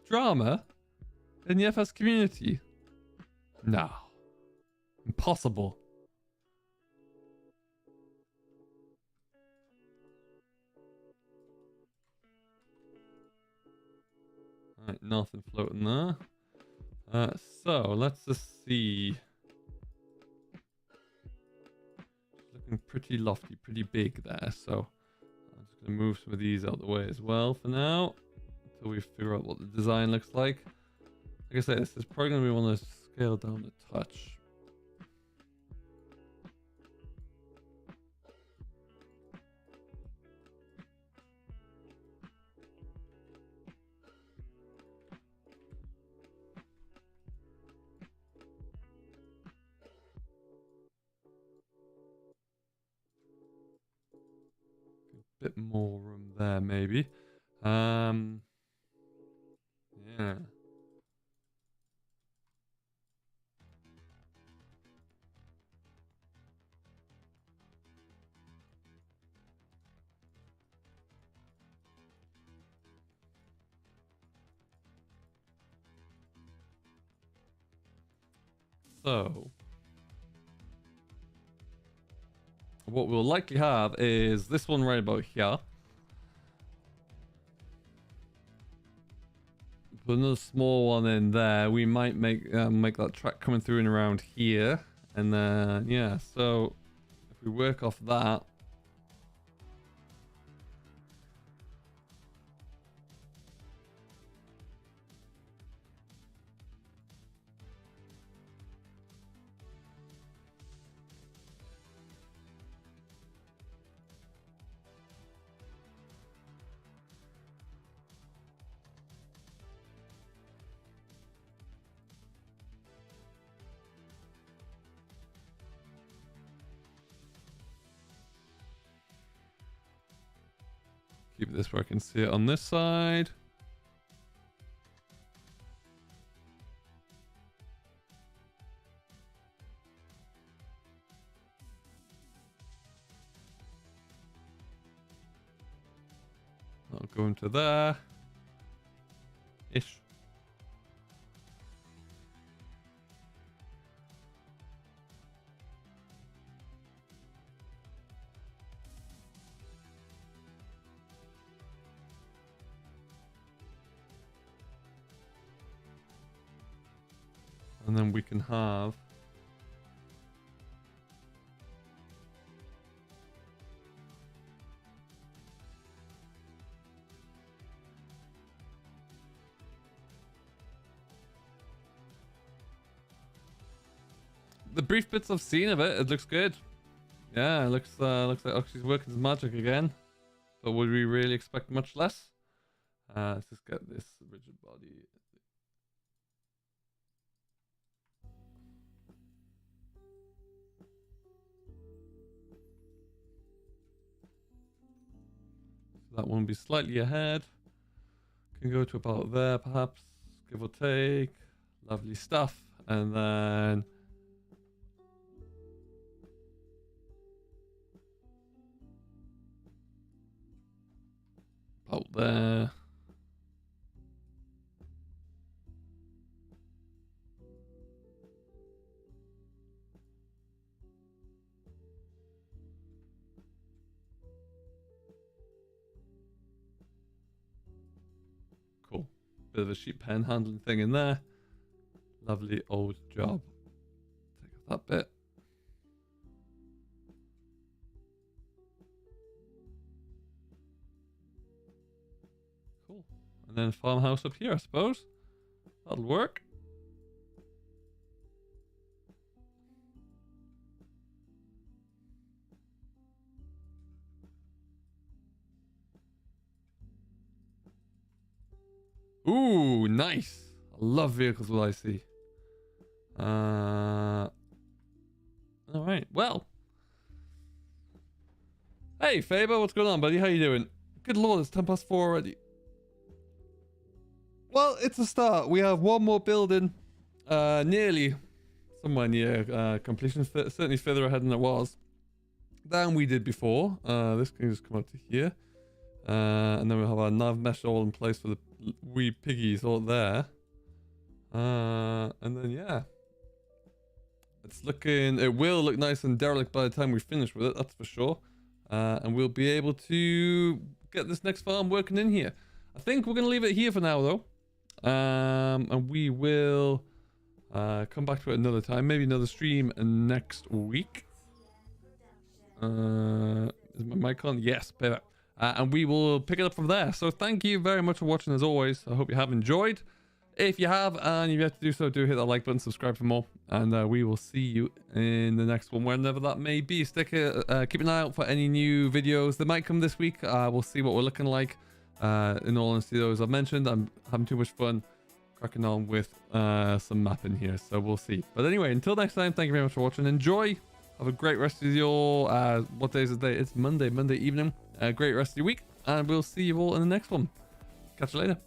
Drama in the FS community? No. Impossible. Alright, nothing floating there. So let's just see. Looking pretty lofty, pretty big there. So I'm just gonna move some of these out the way as well for now, until we figure out what the design looks like. Like I said, this is probably gonna be one to scale down a touch. Bit more room there, maybe. Yeah. So what we'll likely have is this one right about here. put another small one in there. We might make that track coming through and around here. And then, yeah, so if we work off that. Keep this where I can see it on this side. I'll go into there. Ish. And then we can have the brief bits I've seen of it. It looks good. Yeah, it looks like Oxy's working his magic again. But would we really expect much less? Let's just get this rigid body. That one will be slightly ahead. Can go to about there, perhaps, give or take. Lovely stuff. And then about there. Cool. Bit of a sheep pen handling thing in there. Lovely old job. Take off that bit. Cool. And then farmhouse up here, I suppose. That'll work. Ooh, nice. I love vehicles with IC. All right. Well. Hey, Faber, what's going on, buddy? How you doing? Good lord, it's 4:10 already. Well, it's a start. We have one more building, nearly somewhere near completion. Certainly further ahead than it was than we did before. This can just come up to here, and then we'll have our nav mesh all in place for the wee piggies all there. And then yeah, it's looking. It will look nice and derelict by the time we finish with it. That's for sure. And we'll be able to get this next farm working in here. I think we're gonna leave it here for now, though. And we will come back to it another time, maybe another stream next week. Is my mic on? Yes, perfect. And we will pick it up from there. So thank you very much for watching as always. I hope you have enjoyed. If you have and you've yet to do so, do hit that like button, subscribe for more, and we will see you in the next one, whenever that may be. Keep an eye out for any new videos that might come this week. We'll see what we're looking like. In all honesty, though, as I've mentioned, I'm having too much fun cracking on with some mapping here, so we'll see. But anyway, until next time, thank you very much for watching. Enjoy. Have a great rest of your what day is it? It's Monday evening. Great rest of your week, and we'll see you all in the next one. Catch you later.